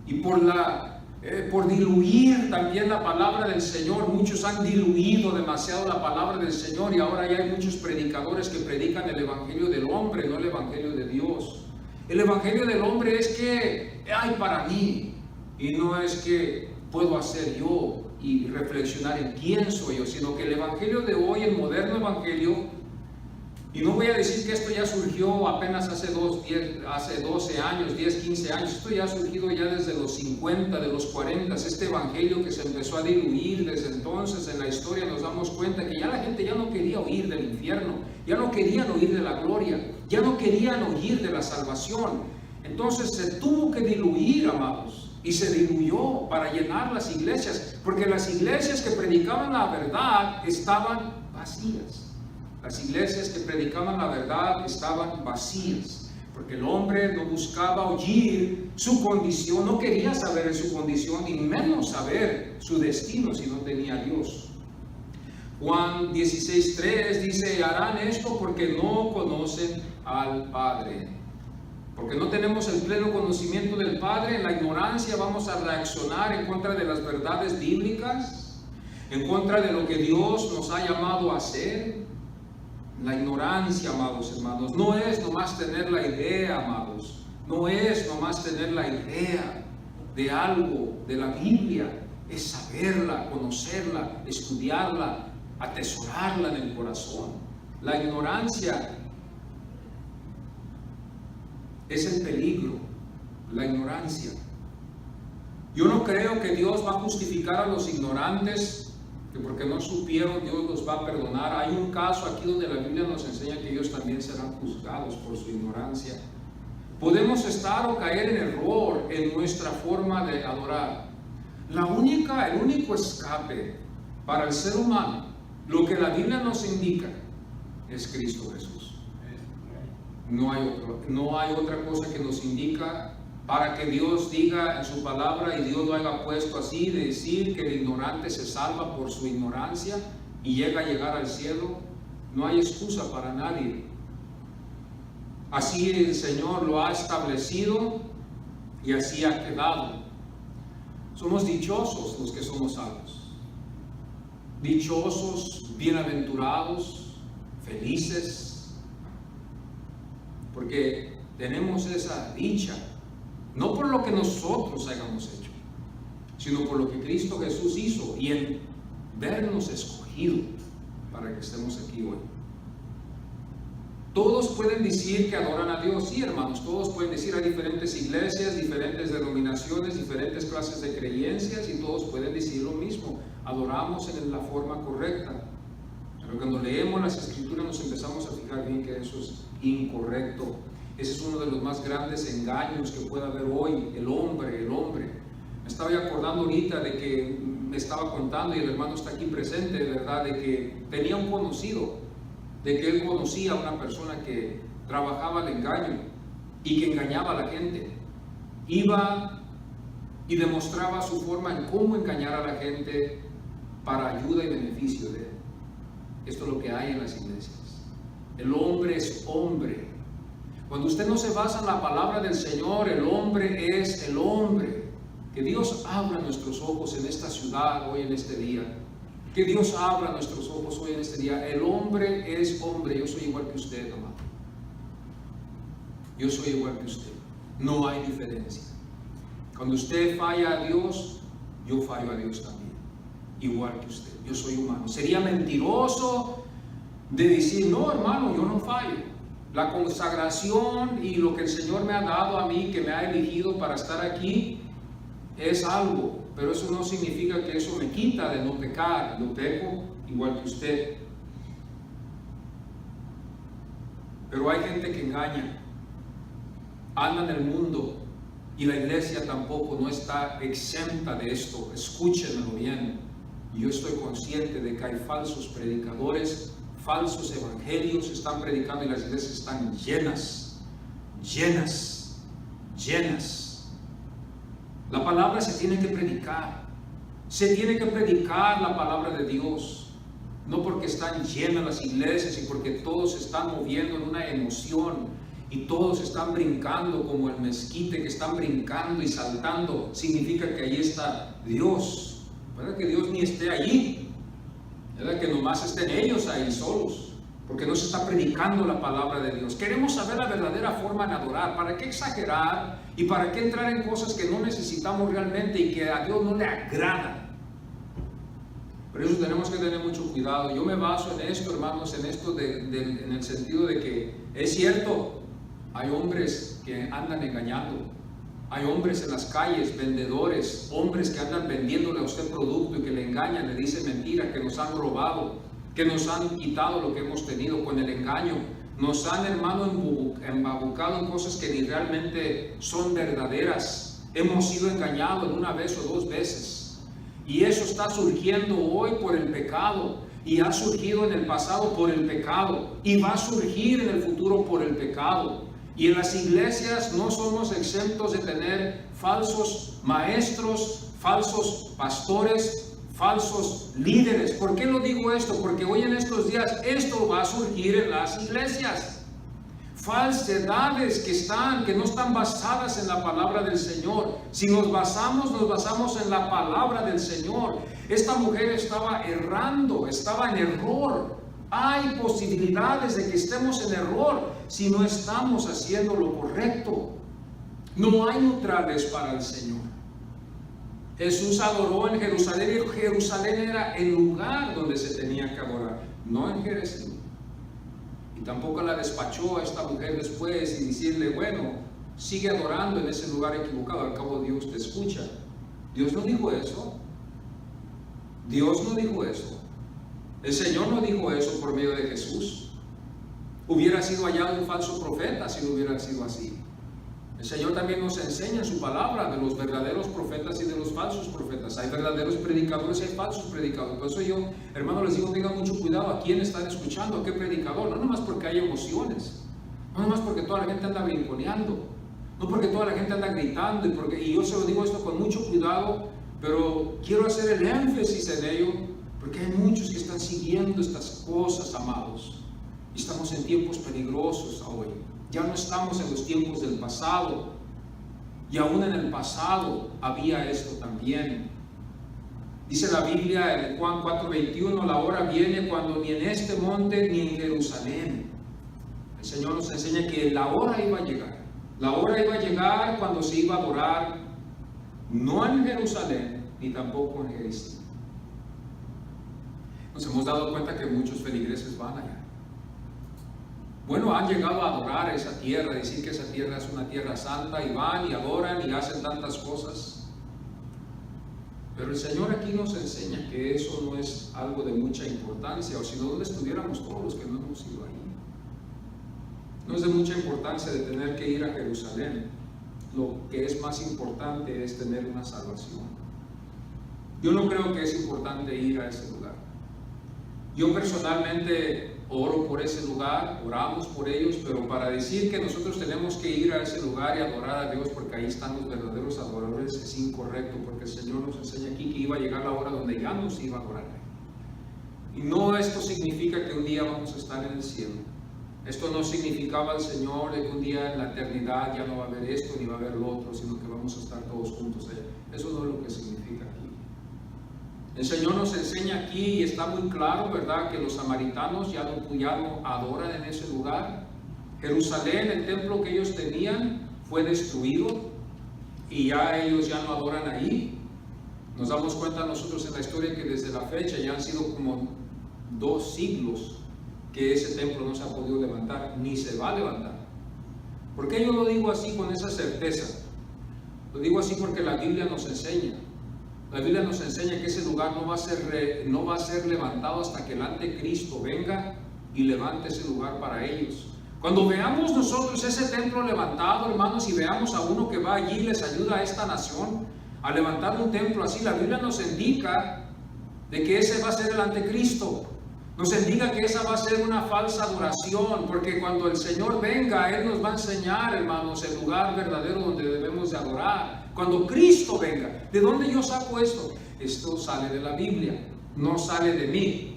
y por diluir también la palabra del Señor, muchos han diluido demasiado la palabra del Señor y ahora ya hay muchos predicadores que predican el evangelio del hombre, no el evangelio de Dios. El evangelio del hombre es que hay para mí y no es que puedo hacer yo y reflexionar en quién soy yo, sino que el evangelio de hoy, el moderno evangelio, y no voy a decir que esto ya surgió apenas hace 12 años, 10, 15 años. Esto ya ha surgido ya desde los 50, de los 40. Este evangelio que se empezó a diluir desde entonces en la historia, nos damos cuenta que ya la gente ya no quería oír del infierno, ya no querían oír de la gloria, ya no querían oír de la salvación. Entonces se tuvo que diluir, amados, y se diluyó para llenar las iglesias, porque las iglesias que predicaban la verdad estaban vacías. Las iglesias que predicaban la verdad estaban vacías, porque el hombre no buscaba oír su condición, no quería saber de su condición, y menos saber su destino si no tenía a Dios. Juan 16:3 dice, harán esto porque no conocen al Padre. Porque no tenemos el pleno conocimiento del Padre, en la ignorancia vamos a reaccionar en contra de las verdades bíblicas, en contra de lo que Dios nos ha llamado a hacer. La ignorancia, amados hermanos, no es nomás tener la idea, amados, no es nomás tener la idea de algo, de la Biblia, es saberla, conocerla, estudiarla, atesorarla en el corazón. La ignorancia es el peligro, la ignorancia. Yo no creo que Dios va a justificar a los ignorantes, que porque no supieron Dios los va a perdonar. Hay un caso aquí donde la Biblia nos enseña que ellos también serán juzgados por su ignorancia. Podemos estar o caer en error en nuestra forma de adorar. El único escape para el ser humano, lo que la Biblia nos indica, es Cristo Jesús. No hay otra cosa que nos indica para que Dios diga en su palabra y Dios lo haya puesto así, de decir que el ignorante se salva por su ignorancia y llega a llegar al cielo. No hay excusa para nadie. Así el Señor lo ha establecido y así ha quedado. Somos dichosos los que somos salvos. Dichosos, bienaventurados, felices, porque tenemos esa dicha, no por lo que nosotros hayamos hecho, sino por lo que Cristo Jesús hizo y en vernos escogido para que estemos aquí hoy. Todos pueden decir que adoran a Dios, sí, hermanos, todos pueden decir, hay diferentes iglesias, diferentes denominaciones, diferentes clases de creencias y todos pueden decir lo mismo, adoramos en la forma correcta. Pero cuando leemos las Escrituras nos empezamos a fijar bien que eso es incorrecto. Ese es uno de los más grandes engaños que puede haber hoy, el hombre. Me estaba acordando ahorita de que me estaba contando, y el hermano está aquí presente, ¿verdad?, de que tenía un conocido, de que él conocía a una persona que trabajaba el engaño y que engañaba a la gente. Iba y demostraba su forma en cómo engañar a la gente para ayuda y beneficio de él. Esto es lo que hay en las iglesias. El hombre es hombre. Cuando usted no se basa en la palabra del Señor, el hombre es el hombre. Que Dios abra nuestros ojos en esta ciudad hoy, en este día. Que Dios abra nuestros ojos hoy en este día. El hombre es hombre. Yo soy igual que usted, amado. Yo soy igual que usted. No hay diferencia. Cuando usted falla a Dios, yo fallo a Dios también. Igual que usted. Yo soy humano. Sería mentiroso de decir, no, hermano, yo no fallo. La consagración y lo que el Señor me ha dado a mí, que me ha elegido para estar aquí, es algo. Pero eso no significa que eso me quita de no pecar. Yo peco igual que usted. Pero hay gente que engaña, anda en el mundo, y la iglesia tampoco no está exenta de esto. Escúchenmelo bien. Yo estoy consciente de que hay falsos predicadores, falsos evangelios están predicando y las iglesias están llenas. La palabra se tiene que predicar. Se tiene que predicar la palabra de Dios. No porque están llenas las iglesias y porque todos se están moviendo en una emoción y todos están brincando como el mezquite, que están brincando y saltando, significa que ahí está Dios. ¿Verdad que Dios ni esté allí? ¿Verdad que nomás estén ellos ahí solos? Porque no se está predicando la palabra de Dios. Queremos saber la verdadera forma de adorar. ¿Para qué exagerar? ¿Y para qué entrar en cosas que no necesitamos realmente y que a Dios no le agradan? Por eso tenemos que tener mucho cuidado. Yo me baso en esto, hermanos, en esto en el sentido de que es cierto, hay hombres que andan engañando. Hay hombres en las calles, vendedores, hombres que andan vendiéndole a usted producto y que le engañan, le dicen mentiras, que nos han robado, que nos han quitado lo que hemos tenido con el engaño. Nos han, hermano, embabucado en cosas que ni realmente son verdaderas. Hemos sido engañados una vez o dos veces. Y eso está surgiendo hoy por el pecado. Y ha surgido en el pasado por el pecado. Y va a surgir en el futuro por el pecado. Y en las iglesias no somos exentos de tener falsos maestros, falsos pastores, falsos líderes. ¿Por qué lo digo esto? Porque hoy en estos días esto va a surgir en las iglesias. Falsedades que no están basadas en la palabra del Señor. Si nos basamos en la palabra del Señor. Esta mujer estaba errando, estaba en error. Hay posibilidades de que estemos en error si no estamos haciendo lo correcto. No hay neutrales para el Señor. Jesús adoró en Jerusalén y Jerusalén era el lugar donde se tenía que adorar, no en Jericó. Y tampoco la despachó a esta mujer después y decirle, bueno, sigue adorando en ese lugar equivocado, al cabo Dios te escucha. Dios no dijo eso. Dios no dijo eso. El Señor no dijo eso por medio de Jesús. Hubiera sido hallado un falso profeta si no hubiera sido así. El Señor también nos enseña en su palabra de los verdaderos profetas y de los falsos profetas. Hay verdaderos predicadores y hay falsos predicadores. Por eso yo, hermano, les digo, tengan mucho cuidado a quién están escuchando, a qué predicador. No nomás porque hay emociones, no nomás porque toda la gente anda brinconeando, No porque toda la gente anda gritando, y yo se lo digo esto con mucho cuidado, pero quiero hacer el énfasis en ello, porque hay muchos que están siguiendo estas cosas, amados. Y estamos en tiempos peligrosos hoy. Ya no estamos en los tiempos del pasado. Y aún en el pasado había esto también. Dice la Biblia en Juan 4:21, la hora viene cuando ni en este monte ni en Jerusalén. El Señor nos enseña que la hora iba a llegar. La hora iba a llegar cuando se iba a adorar, no en Jerusalén, ni tampoco en Jericín. Nos hemos dado cuenta que muchos feligreses van allá. Bueno, han llegado a adorar a esa tierra, decir que esa tierra es una tierra santa, y van y adoran y hacen tantas cosas. Pero el Señor aquí nos enseña que eso no es algo de mucha importancia, o si no, ¿dónde estuviéramos todos los que no hemos ido ahí? No es de mucha importancia de tener que ir a Jerusalén. Lo que es más importante es tener una salvación. Yo no creo que es importante ir a ese lugar. Yo personalmente oro por ese lugar, oramos por ellos, pero para decir que nosotros tenemos que ir a ese lugar y adorar a Dios porque ahí están los verdaderos adoradores es incorrecto, porque el Señor nos enseña aquí que iba a llegar la hora donde ya no se iba a adorar. Y no esto significa que un día vamos a estar en el cielo. Esto no significaba el Señor de que un día en la eternidad ya no va a haber esto ni va a haber lo otro, sino que vamos a estar todos juntos allá. Eso no es lo que significa aquí. El Señor nos enseña aquí, y está muy claro, ¿verdad?, que los samaritanos ya no adoran en ese lugar. Jerusalén, el templo que ellos tenían, fue destruido y ya ellos ya no adoran ahí. Nos damos cuenta nosotros en la historia que desde la fecha ya han sido como 2 siglos que ese templo no se ha podido levantar, ni se va a levantar. ¿Por qué yo lo digo así con esa certeza? Lo digo así porque la Biblia nos enseña. La Biblia nos enseña que ese lugar no va a ser levantado hasta que el anticristo venga y levante ese lugar para ellos. Cuando veamos nosotros ese templo levantado, hermanos, y veamos a uno que va allí y les ayuda a esta nación a levantar un templo así, la Biblia nos indica de que ese va a ser el anticristo. Nos indica que esa va a ser una falsa adoración, porque cuando el Señor venga, Él nos va a enseñar, hermanos, el lugar verdadero donde debemos de adorar. Cuando Cristo venga. ¿De dónde yo saco esto? Esto sale de la Biblia, no sale de mí.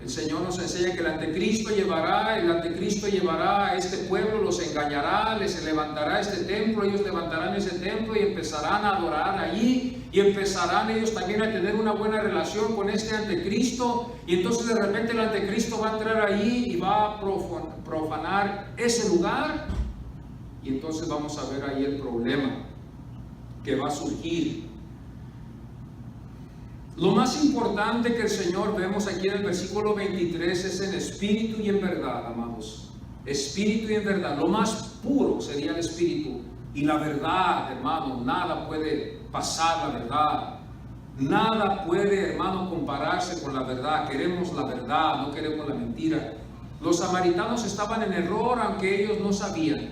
El Señor nos enseña que el anticristo llevará a este pueblo, los engañará, les levantará este templo, ellos levantarán ese templo y empezarán a adorar allí, y empezarán ellos también a tener una buena relación con este anticristo, y entonces de repente el anticristo va a entrar allí y va a profanar ese lugar, y entonces vamos a ver ahí el problema que va a surgir. Lo más importante que el Señor vemos aquí en el versículo 23 es en espíritu y en verdad, amados. Espíritu y en verdad. Lo más puro sería el espíritu. Y la verdad, hermano, nada puede pasar la verdad. Nada puede, hermano, compararse con la verdad. Queremos la verdad, no queremos la mentira. Los samaritanos estaban en error, aunque ellos no sabían,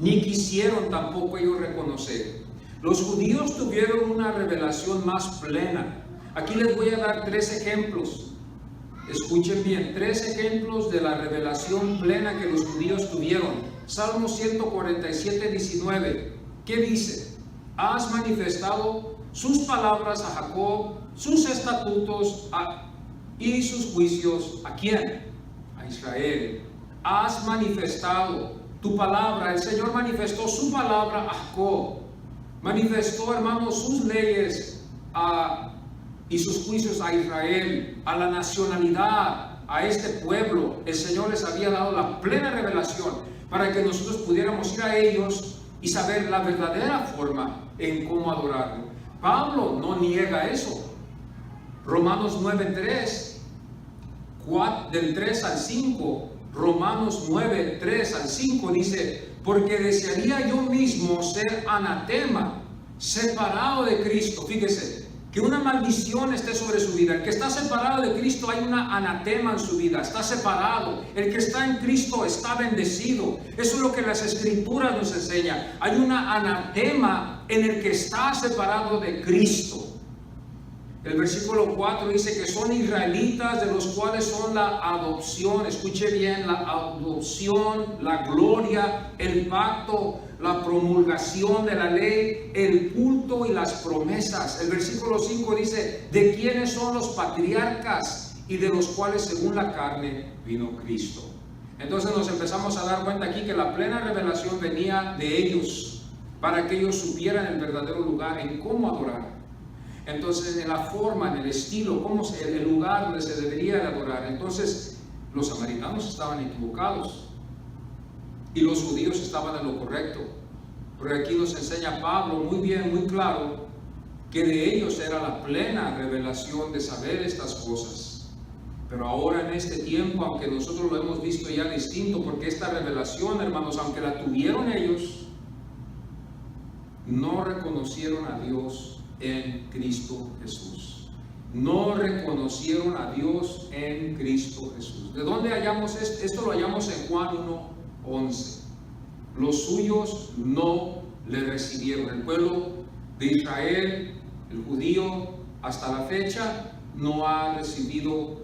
ni quisieron tampoco ellos reconocer. Los judíos tuvieron una revelación más plena. Aquí les voy a dar 3 ejemplos. Escuchen bien, 3 ejemplos de la revelación plena que los judíos tuvieron. Salmo 147, 19. ¿Qué dice? Has manifestado sus palabras a Jacob, sus estatutos y sus juicios. ¿A quién? A Israel. Has manifestado tu palabra. El Señor manifestó su palabra a Jacob. Manifestó, hermanos, sus leyes y sus juicios a Israel, a la nacionalidad, a este pueblo. El Señor les había dado la plena revelación para que nosotros pudiéramos ir a ellos y saber la verdadera forma en cómo adorarlo. Pablo no niega eso. Romanos 9:3, del 3 al 5, Romanos 9, 3 al 5 dice: porque desearía yo mismo ser anatema, separado de Cristo. Fíjese, que una maldición esté sobre su vida. El que está separado de Cristo, hay una anatema en su vida, está separado. El que está en Cristo está bendecido. Eso es lo que las Escrituras nos enseñan. Hay una anatema en el que está separado de Cristo. El versículo 4 dice que son israelitas, de los cuales son la adopción. Escuche bien, la adopción, la gloria, el pacto, la promulgación de la ley, el culto y las promesas. El versículo 5 dice, ¿de quiénes son los patriarcas y de los cuales según la carne vino Cristo? Entonces nos empezamos a dar cuenta aquí que la plena revelación venía de ellos, para que ellos supieran el verdadero lugar en cómo adorar. Entonces, en la forma, en el estilo, el lugar donde se debería de adorar. Entonces, los samaritanos estaban equivocados y los judíos estaban en lo correcto. Pero aquí nos enseña Pablo muy bien, muy claro, que de ellos era la plena revelación de saber estas cosas. Pero ahora en este tiempo, aunque nosotros lo hemos visto ya distinto, porque esta revelación, hermanos, aunque la tuvieron ellos, no reconocieron a Dios en Cristo Jesús. No reconocieron a Dios en Cristo Jesús. ¿De dónde hallamos esto? Esto lo hallamos en Juan 1:11. Los suyos no le recibieron. El pueblo de Israel, el judío, hasta la fecha, no ha recibido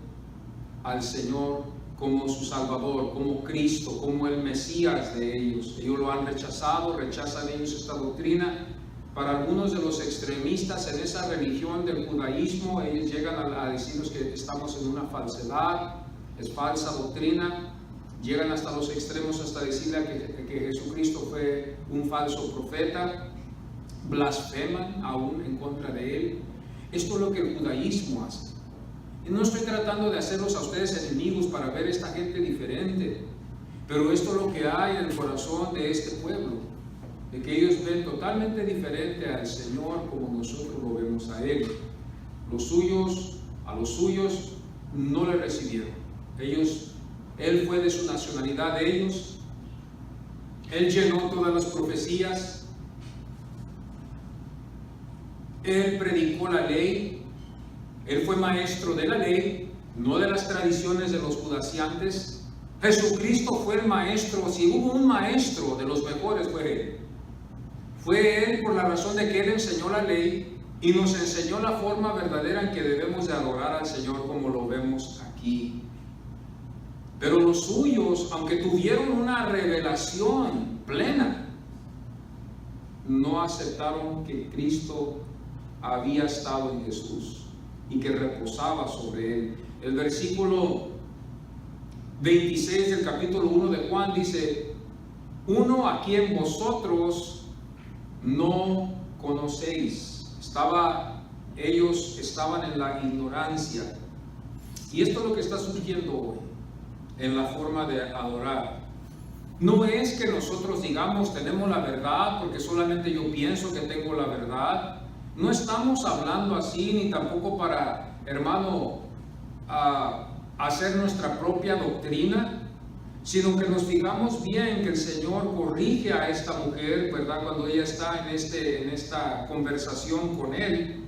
al Señor como su Salvador, como Cristo, como el Mesías de ellos. Ellos lo han rechazado, rechazan ellos esta doctrina. Para algunos de los extremistas en esa religión del judaísmo, ellos llegan a decirnos que estamos en una falsedad, es falsa doctrina. Llegan hasta los extremos, hasta decirle que Jesucristo fue un falso profeta. Blasfeman aún en contra de él. Esto es lo que el judaísmo hace. Y no estoy tratando de hacerlos a ustedes enemigos para ver esta gente diferente, pero esto es lo que hay en el corazón de este pueblo, de que ellos ven totalmente diferente al Señor como nosotros lo vemos a Él. A los suyos no le recibieron. Él fue de su nacionalidad de ellos. Él llenó todas las profecías. Él predicó la ley. Él fue maestro de la ley, no de las tradiciones de los judaciantes. Jesucristo fue el maestro. Si hubo un maestro de los mejores, fue Él. Fue Él por la razón de que Él enseñó la ley y nos enseñó la forma verdadera en que debemos de adorar al Señor, como lo vemos aquí. Pero los suyos, aunque tuvieron una revelación plena, no aceptaron que Cristo había estado en Jesús y que reposaba sobre él. El versículo 26 del capítulo 1 de Juan dice: uno a quien vosotros no conocéis. Ellos estaban en la ignorancia. Y esto es lo que está surgiendo hoy en la forma de adorar. No es que nosotros digamos tenemos la verdad porque solamente yo pienso que tengo la verdad. No estamos hablando así, ni tampoco para, hermano, hacer nuestra propia doctrina, sino que nos fijamos bien que el Señor corrige a esta mujer, ¿verdad? Cuando ella está en esta conversación con Él.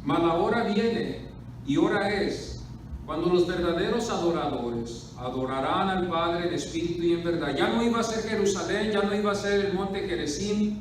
Mas la hora viene, y hora es, cuando los verdaderos adoradores adorarán al Padre en espíritu y en verdad. Ya no iba a ser Jerusalén, ya no iba a ser el monte Gerizim,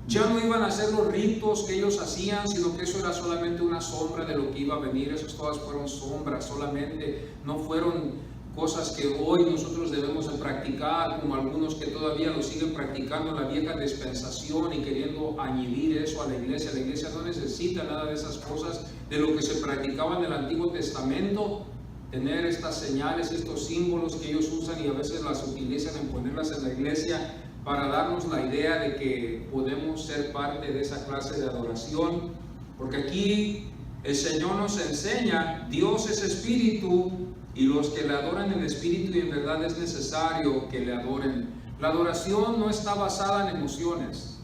ya no iban a ser los ritos que ellos hacían, sino que eso era solamente una sombra de lo que iba a venir. Esas todas fueron sombras solamente, no fueron cosas que hoy nosotros debemos de practicar, como algunos que todavía lo siguen practicando en la vieja dispensación y queriendo añadir eso a la iglesia. La iglesia no necesita nada de esas cosas, de lo que se practicaba en el Antiguo Testamento, tener estas señales, estos símbolos que ellos usan y a veces las utilizan en ponerlas en la iglesia para darnos la idea de que podemos ser parte de esa clase de adoración. Porque aquí el Señor nos enseña, Dios es espíritu, y los que le adoran en espíritu y en verdad es necesario que le adoren. La adoración no está basada en emociones.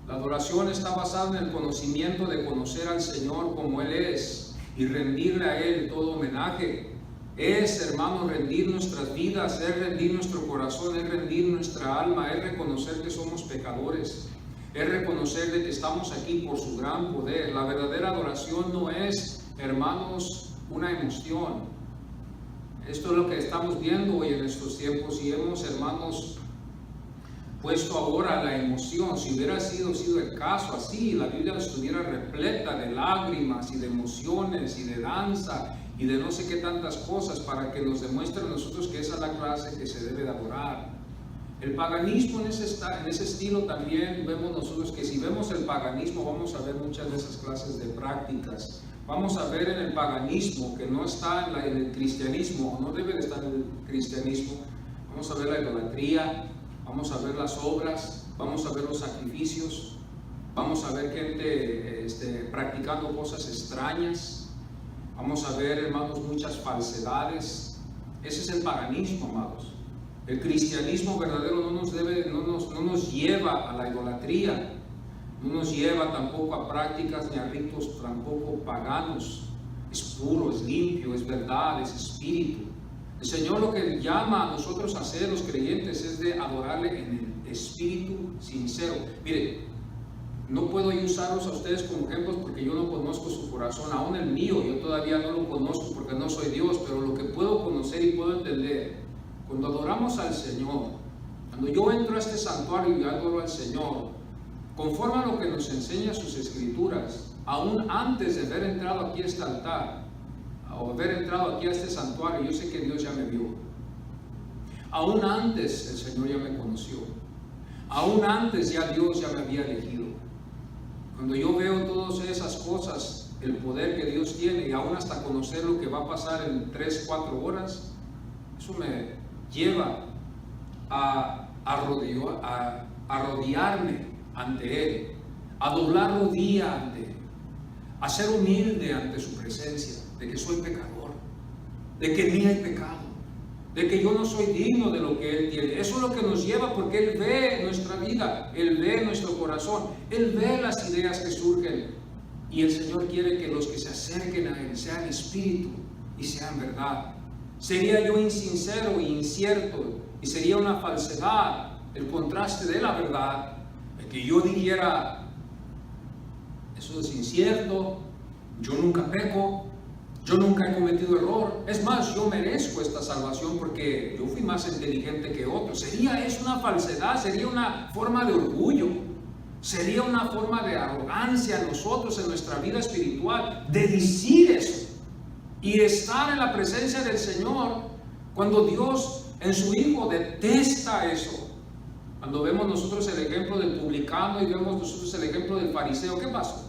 La adoración está basada en el conocimiento de conocer al Señor como Él es y rendirle a Él todo homenaje. Es, hermano, rendir nuestras vidas, es rendir nuestro corazón, es rendir nuestra alma, es reconocer que somos pecadores, es reconocer de que estamos aquí por su gran poder. La verdadera adoración no es, hermanos, una emoción. Esto es lo que estamos viendo hoy en estos tiempos y hemos, hermanos, puesto ahora la emoción. Si hubiera sido el caso así, la Biblia estuviera repleta de lágrimas y de emociones y de danza y de no sé qué tantas cosas para que nos demuestre a nosotros que esa es la clase que se debe de adorar. El paganismo en ese estilo también vemos nosotros que si vemos el paganismo vamos a ver muchas de esas clases de prácticas. Vamos a ver en el paganismo que no está en el cristianismo, o no debe de estar en el cristianismo. Vamos a ver la idolatría, vamos a ver las obras, vamos a ver los sacrificios, vamos a ver gente practicando cosas extrañas, vamos a ver, hermanos, muchas falsedades. Ese es el paganismo, amados. El cristianismo verdadero no nos lleva a la idolatría, no nos lleva tampoco a prácticas ni a ritos tampoco paganos. Es puro, es limpio, es verdad, es espíritu. El Señor lo que llama a nosotros a hacer, los creyentes, es de adorarle en el espíritu sincero. Mire, no puedo yo usarlos a ustedes como ejemplos porque yo no conozco su corazón, aún el mío, yo todavía no lo conozco porque no soy Dios, pero lo que puedo conocer y puedo entender, cuando adoramos al Señor, cuando yo entro a este santuario y adoro al Señor, conforme a lo que nos enseña sus escrituras, aún antes de haber entrado aquí a este altar, o haber entrado aquí a este santuario, yo sé que Dios ya me vio. Aún antes el Señor ya me conoció. Aún antes ya Dios ya me había elegido. Cuando yo veo todas esas cosas, el poder que Dios tiene, y aún hasta conocer lo que va a pasar en 3-4 horas, eso me lleva a arrodillarme ante Él, a doblar rodilla ante Él, a ser humilde ante su presencia, de que soy pecador, de que en mí hay pecado, de que yo no soy digno de lo que Él tiene. Eso es lo que nos lleva, porque Él ve nuestra vida, Él ve nuestro corazón, Él ve las ideas que surgen, y el Señor quiere que los que se acerquen a Él sean espíritu y sean verdad. Sería yo insincero e incierto, y sería una falsedad el contraste de la verdad, de que yo dijera, eso es incierto, yo nunca peco, yo nunca he cometido error, es más, yo merezco esta salvación porque yo fui más inteligente que otros. Sería eso una falsedad, sería una forma de orgullo, sería una forma de arrogancia en nosotros, en nuestra vida espiritual, de decir eso y estar en la presencia del Señor cuando Dios en su Hijo detesta eso. Cuando vemos nosotros el ejemplo del publicano y vemos nosotros el ejemplo del fariseo, ¿qué pasó?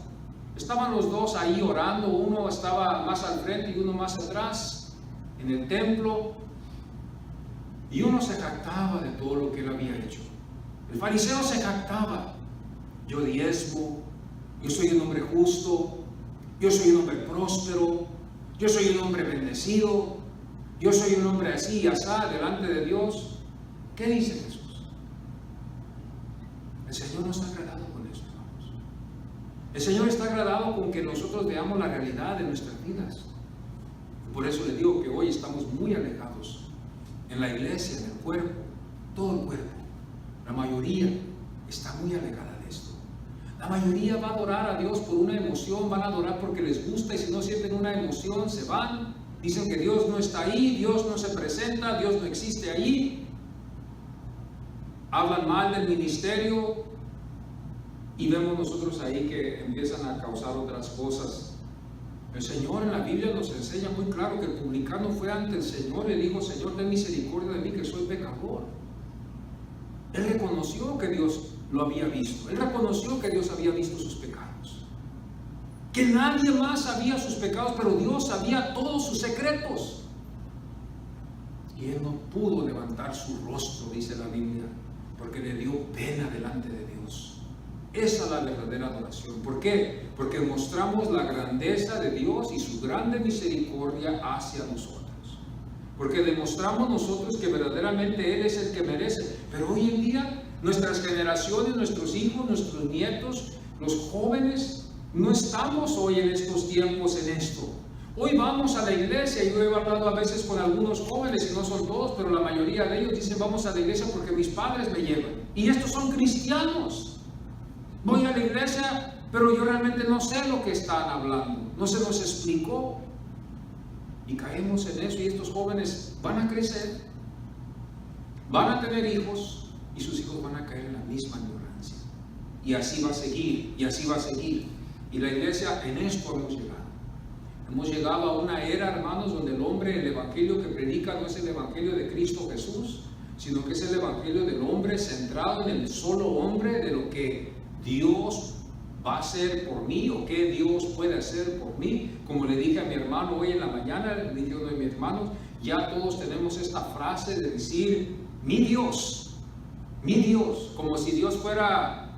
Estaban los dos ahí orando, uno estaba más al frente y uno más atrás en el templo, y uno se jactaba de todo lo que él había hecho. El fariseo se jactaba: yo diezmo, yo soy un hombre justo, yo soy un hombre próspero, yo soy un hombre bendecido, yo soy un hombre así y asá delante de Dios. ¿Qué dice Jesús? El Señor no está agradado con eso, hermanos. El Señor está agradado con que nosotros veamos la realidad de nuestras vidas. Por eso les digo que hoy estamos muy alejados en la iglesia, en el cuerpo, todo el cuerpo. La mayoría está muy alejada de esto. La mayoría va a adorar a Dios por una emoción, van a adorar porque les gusta, y si no sienten una emoción se van. Dicen que Dios no está ahí, Dios no se presenta, Dios no existe ahí. Hablan mal del ministerio y vemos nosotros ahí que empiezan a causar otras cosas. El Señor en la Biblia nos enseña muy claro que el publicano fue ante el Señor y le dijo: Señor, ten misericordia de mí, que soy pecador. Él reconoció que Dios lo había visto, él reconoció que Dios había visto sus pecados, que nadie más sabía sus pecados, pero Dios sabía todos sus secretos. Y él no pudo levantar su rostro, dice la Biblia, porque le dio pena delante de Dios. Esa es la verdadera adoración. ¿Por qué? Porque mostramos la grandeza de Dios y su grande misericordia hacia nosotros. Porque demostramos nosotros que verdaderamente Él es el que merece. Pero hoy en día, nuestras generaciones, nuestros hijos, nuestros nietos, los jóvenes, no estamos hoy en estos tiempos en esto. Hoy vamos a la iglesia, y yo he hablado a veces con algunos jóvenes, y no son todos, pero la mayoría de ellos dicen: vamos a la iglesia porque mis padres me llevan. Y estos son cristianos. Voy a la iglesia, pero yo realmente no sé lo que están hablando, no se nos explicó. Y caemos en eso, y estos jóvenes van a crecer, van a tener hijos, y sus hijos van a caer en la misma ignorancia. Y así va a seguir, y así va a seguir. Y la iglesia, en esto hemos llegado. Hemos llegado a una era, hermanos, donde el hombre, el evangelio que predica no es el evangelio de Cristo Jesús, sino que es el evangelio del hombre centrado en el solo hombre, de lo que Dios va a hacer por mí o qué Dios puede hacer por mí. Como le dije a mi hermano hoy en la mañana, le dije a uno de mis hermanos, ya todos tenemos esta frase de decir mi Dios, como si Dios fuera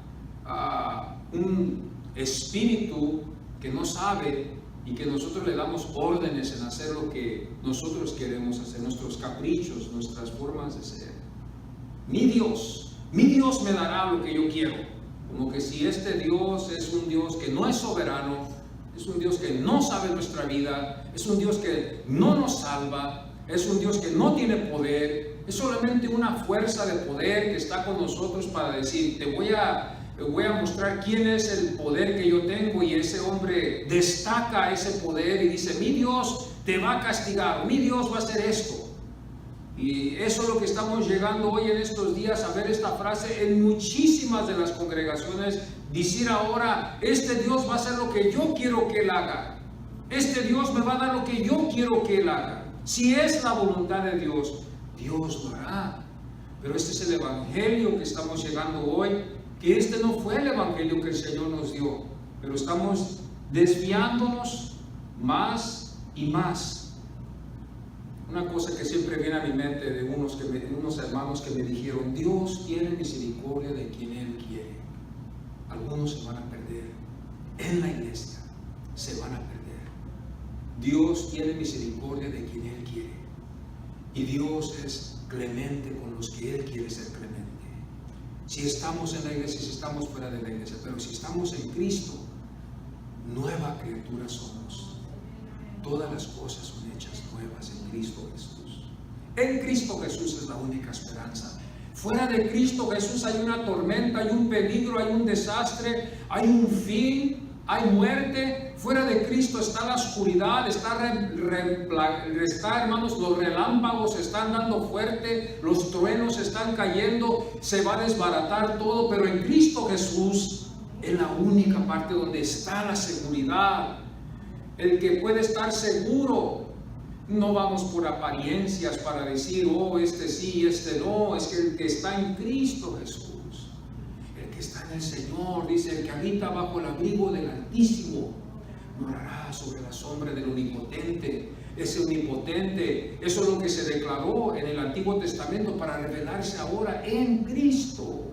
un espíritu que no sabe y que nosotros le damos órdenes en hacer lo que nosotros queremos hacer, nuestros caprichos, nuestras formas de ser. Mi Dios me dará lo que yo quiero. Como que si este Dios es un Dios que no es soberano, es un Dios que no sabe nuestra vida, es un Dios que no nos salva, es un Dios que no tiene poder, es solamente una fuerza de poder que está con nosotros para decir, te voy a mostrar quién es el poder que yo tengo, y ese hombre destaca ese poder y dice, mi Dios te va a castigar, mi Dios va a hacer esto. Y eso es lo que estamos llegando hoy en estos días a ver esta frase en muchísimas de las congregaciones, decir ahora, este Dios va a hacer lo que yo quiero que Él haga, este Dios me va a dar lo que yo quiero que Él haga. Si es la voluntad de Dios, Dios lo hará. Pero este es el evangelio que estamos llegando hoy, que este no fue el evangelio que el Señor nos dio, pero estamos desviándonos más y más. Una cosa que siempre viene a mi mente de unos hermanos que me dijeron, Dios tiene misericordia de quien Él quiere. Algunos se van a perder en la iglesia, se van a perder. Dios tiene misericordia de quien Él quiere, y Dios es clemente con los que Él quiere ser clemente. Si estamos en la iglesia, si estamos fuera de la iglesia, pero si estamos en Cristo, nueva criatura somos. Todas las cosas son hechas nuevas en Cristo Jesús. En Cristo Jesús es la única esperanza. Fuera de Cristo Jesús hay una tormenta, hay un peligro, hay un desastre, hay un fin, hay muerte. Fuera de Cristo está la oscuridad, está hermanos, los relámpagos están dando fuerte, los truenos están cayendo, se va a desbaratar todo, pero en Cristo Jesús es la única parte donde está la seguridad. El que puede estar seguro, no vamos por apariencias para decir, oh, este sí, este no, es que el que está en Cristo Jesús, el que está en el Señor, dice, el que habita bajo el abrigo del Altísimo, morará sobre la sombra del Omnipotente. Ese Omnipotente, eso es lo que se declaró en el Antiguo Testamento para revelarse ahora en Cristo.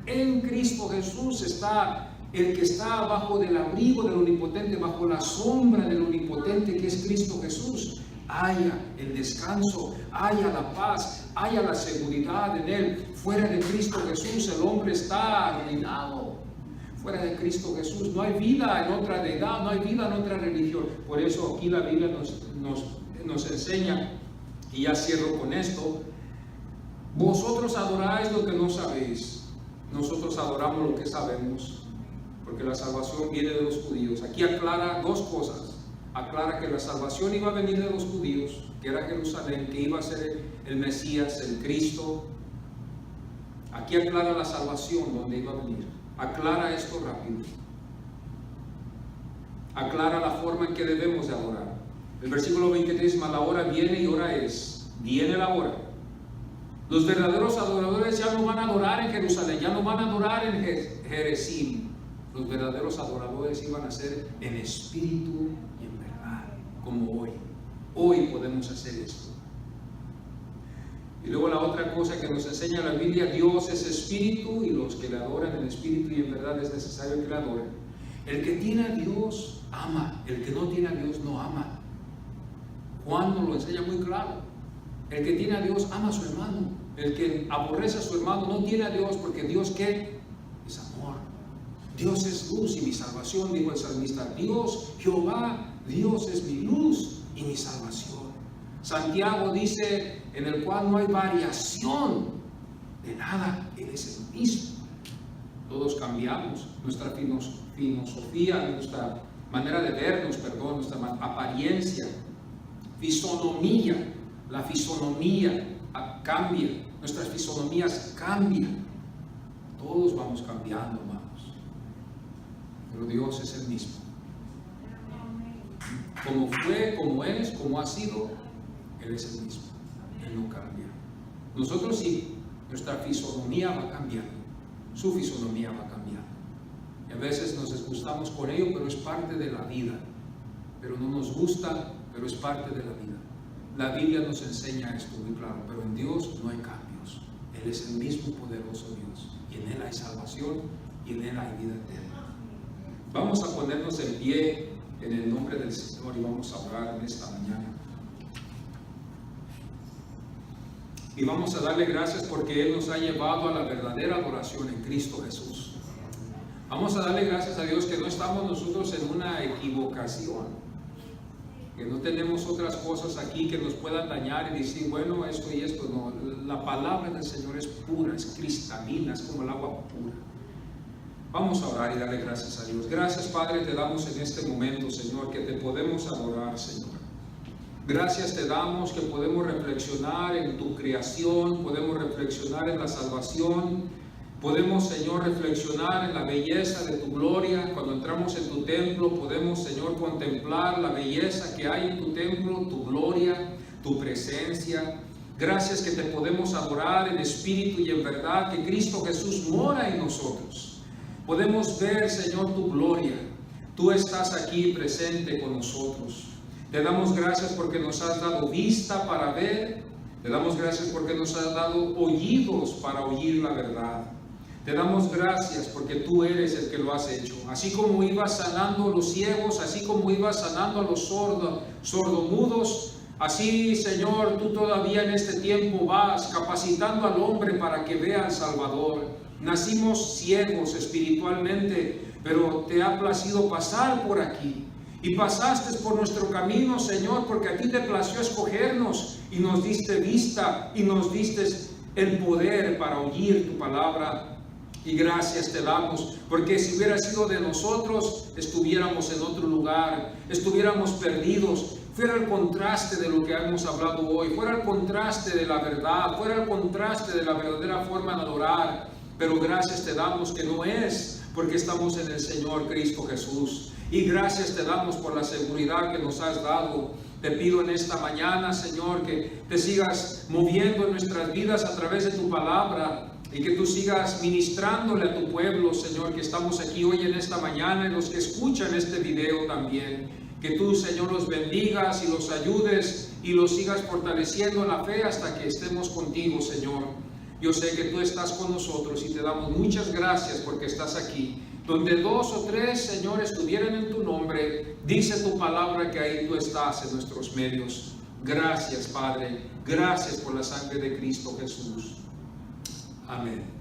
En Cristo Jesús está el que está bajo del abrigo del Omnipotente, bajo la sombra del Omnipotente que es Cristo Jesús. Haya el descanso, haya la paz, haya la seguridad en Él. Fuera de Cristo Jesús el hombre está arruinado. Fuera de Cristo Jesús no hay vida en otra deidad, no hay vida en otra religión. Por eso aquí la Biblia nos enseña, y ya cierro con esto, vosotros adoráis lo que no sabéis, nosotros adoramos lo que sabemos, porque la salvación viene de los judíos. Aquí aclara dos cosas. Aclara que la salvación iba a venir de los judíos, que era Jerusalén, que iba a ser el Mesías, el Cristo. Aquí aclara la salvación, donde iba a venir. Aclara esto rápido. Aclara la forma en que debemos de adorar. El versículo 23, mas la hora viene y hora es. Viene la hora. Los verdaderos adoradores ya no van a adorar en Jerusalén, ya no van a adorar en Jerezim. Los verdaderos adoradores iban a ser en espíritu y en verdad, como hoy. Hoy podemos hacer esto. Y luego la otra cosa que nos enseña la Biblia, Dios es espíritu, y los que le adoran en espíritu y en verdad es necesario que le adoren. El que tiene a Dios ama, el que no tiene a Dios no ama. Juan nos lo enseña muy claro. El que tiene a Dios ama a su hermano. El que aborrece a su hermano no tiene a Dios, porque Dios, ¿qué? Es amor. Dios es luz y mi salvación, dijo el salmista. Dios, Jehová, Dios es mi luz y mi salvación. Santiago dice, en el cual no hay variación de nada, Él es el mismo. Todos cambiamos nuestra filosofía, nuestra manera de vernos, nuestra apariencia, fisonomía. La fisonomía cambia, nuestras fisonomías cambian. Todos vamos cambiando, hermanos. Pero Dios es el mismo. Como fue, como es, como ha sido, Él es el mismo. Él no cambia. Nosotros sí, nuestra fisonomía va cambiando, su fisonomía va cambiando. Y a veces nos disgustamos con ello, pero es parte de la vida. Pero no nos gusta, pero es parte de la vida. La Biblia nos enseña esto muy claro, pero en Dios no hay cambios. Él es el mismo poderoso Dios, y en Él hay salvación, y en Él hay vida eterna. Vamos a ponernos en pie en el nombre del Señor y vamos a orar en esta mañana. Y vamos a darle gracias porque Él nos ha llevado a la verdadera adoración en Cristo Jesús. Vamos a darle gracias a Dios que no estamos nosotros en una equivocación, que no tenemos otras cosas aquí que nos puedan dañar y decir, bueno, esto y esto. No, la palabra del Señor es pura, es cristalina, es como el agua pura. Vamos a orar y darle gracias a Dios. Gracias, Padre, te damos en este momento, Señor, que te podemos adorar, Señor. Gracias te damos que podemos reflexionar en tu creación, podemos reflexionar en la salvación, podemos, Señor, reflexionar en la belleza de tu gloria. Cuando entramos en tu templo, podemos, Señor, contemplar la belleza que hay en tu templo, tu gloria, tu presencia. Gracias que te podemos adorar en espíritu y en verdad, que Cristo Jesús mora en nosotros. Podemos ver, Señor, tu gloria. Tú estás aquí presente con nosotros. Te damos gracias porque nos has dado vista para ver. Te damos gracias porque nos has dado oídos para oír la verdad. Te damos gracias porque tú eres el que lo has hecho. Así como ibas sanando a los ciegos, así como ibas sanando a los sordomudos, así, Señor, tú todavía en este tiempo vas capacitando al hombre para que vea al Salvador. Nacimos ciegos espiritualmente, pero te ha placido pasar por aquí. Y pasaste por nuestro camino, Señor, porque a ti te plació escogernos y nos diste vista y nos diste el poder para oír tu palabra. Y gracias te damos, porque si hubiera sido de nosotros, estuviéramos en otro lugar, estuviéramos perdidos. Fuera el contraste de lo que hemos hablado hoy, fuera el contraste de la verdad, fuera el contraste de la verdadera forma de adorar. Pero gracias te damos que no es porque estamos en el Señor Cristo Jesús. Y gracias te damos por la seguridad que nos has dado. Te pido en esta mañana, Señor, que te sigas moviendo en nuestras vidas a través de tu palabra y que tú sigas ministrándole a tu pueblo, Señor, que estamos aquí hoy en esta mañana y los que escuchan este video también. Que tú, Señor, los bendigas y los ayudes y los sigas fortaleciendo en la fe hasta que estemos contigo, Señor. Yo sé que tú estás con nosotros y te damos muchas gracias porque estás aquí. Donde 2 o 3, Señor, estuvieran en tu nombre, dice tu palabra que ahí tú estás en nuestros medios. Gracias, Padre. Gracias por la sangre de Cristo Jesús. Amén.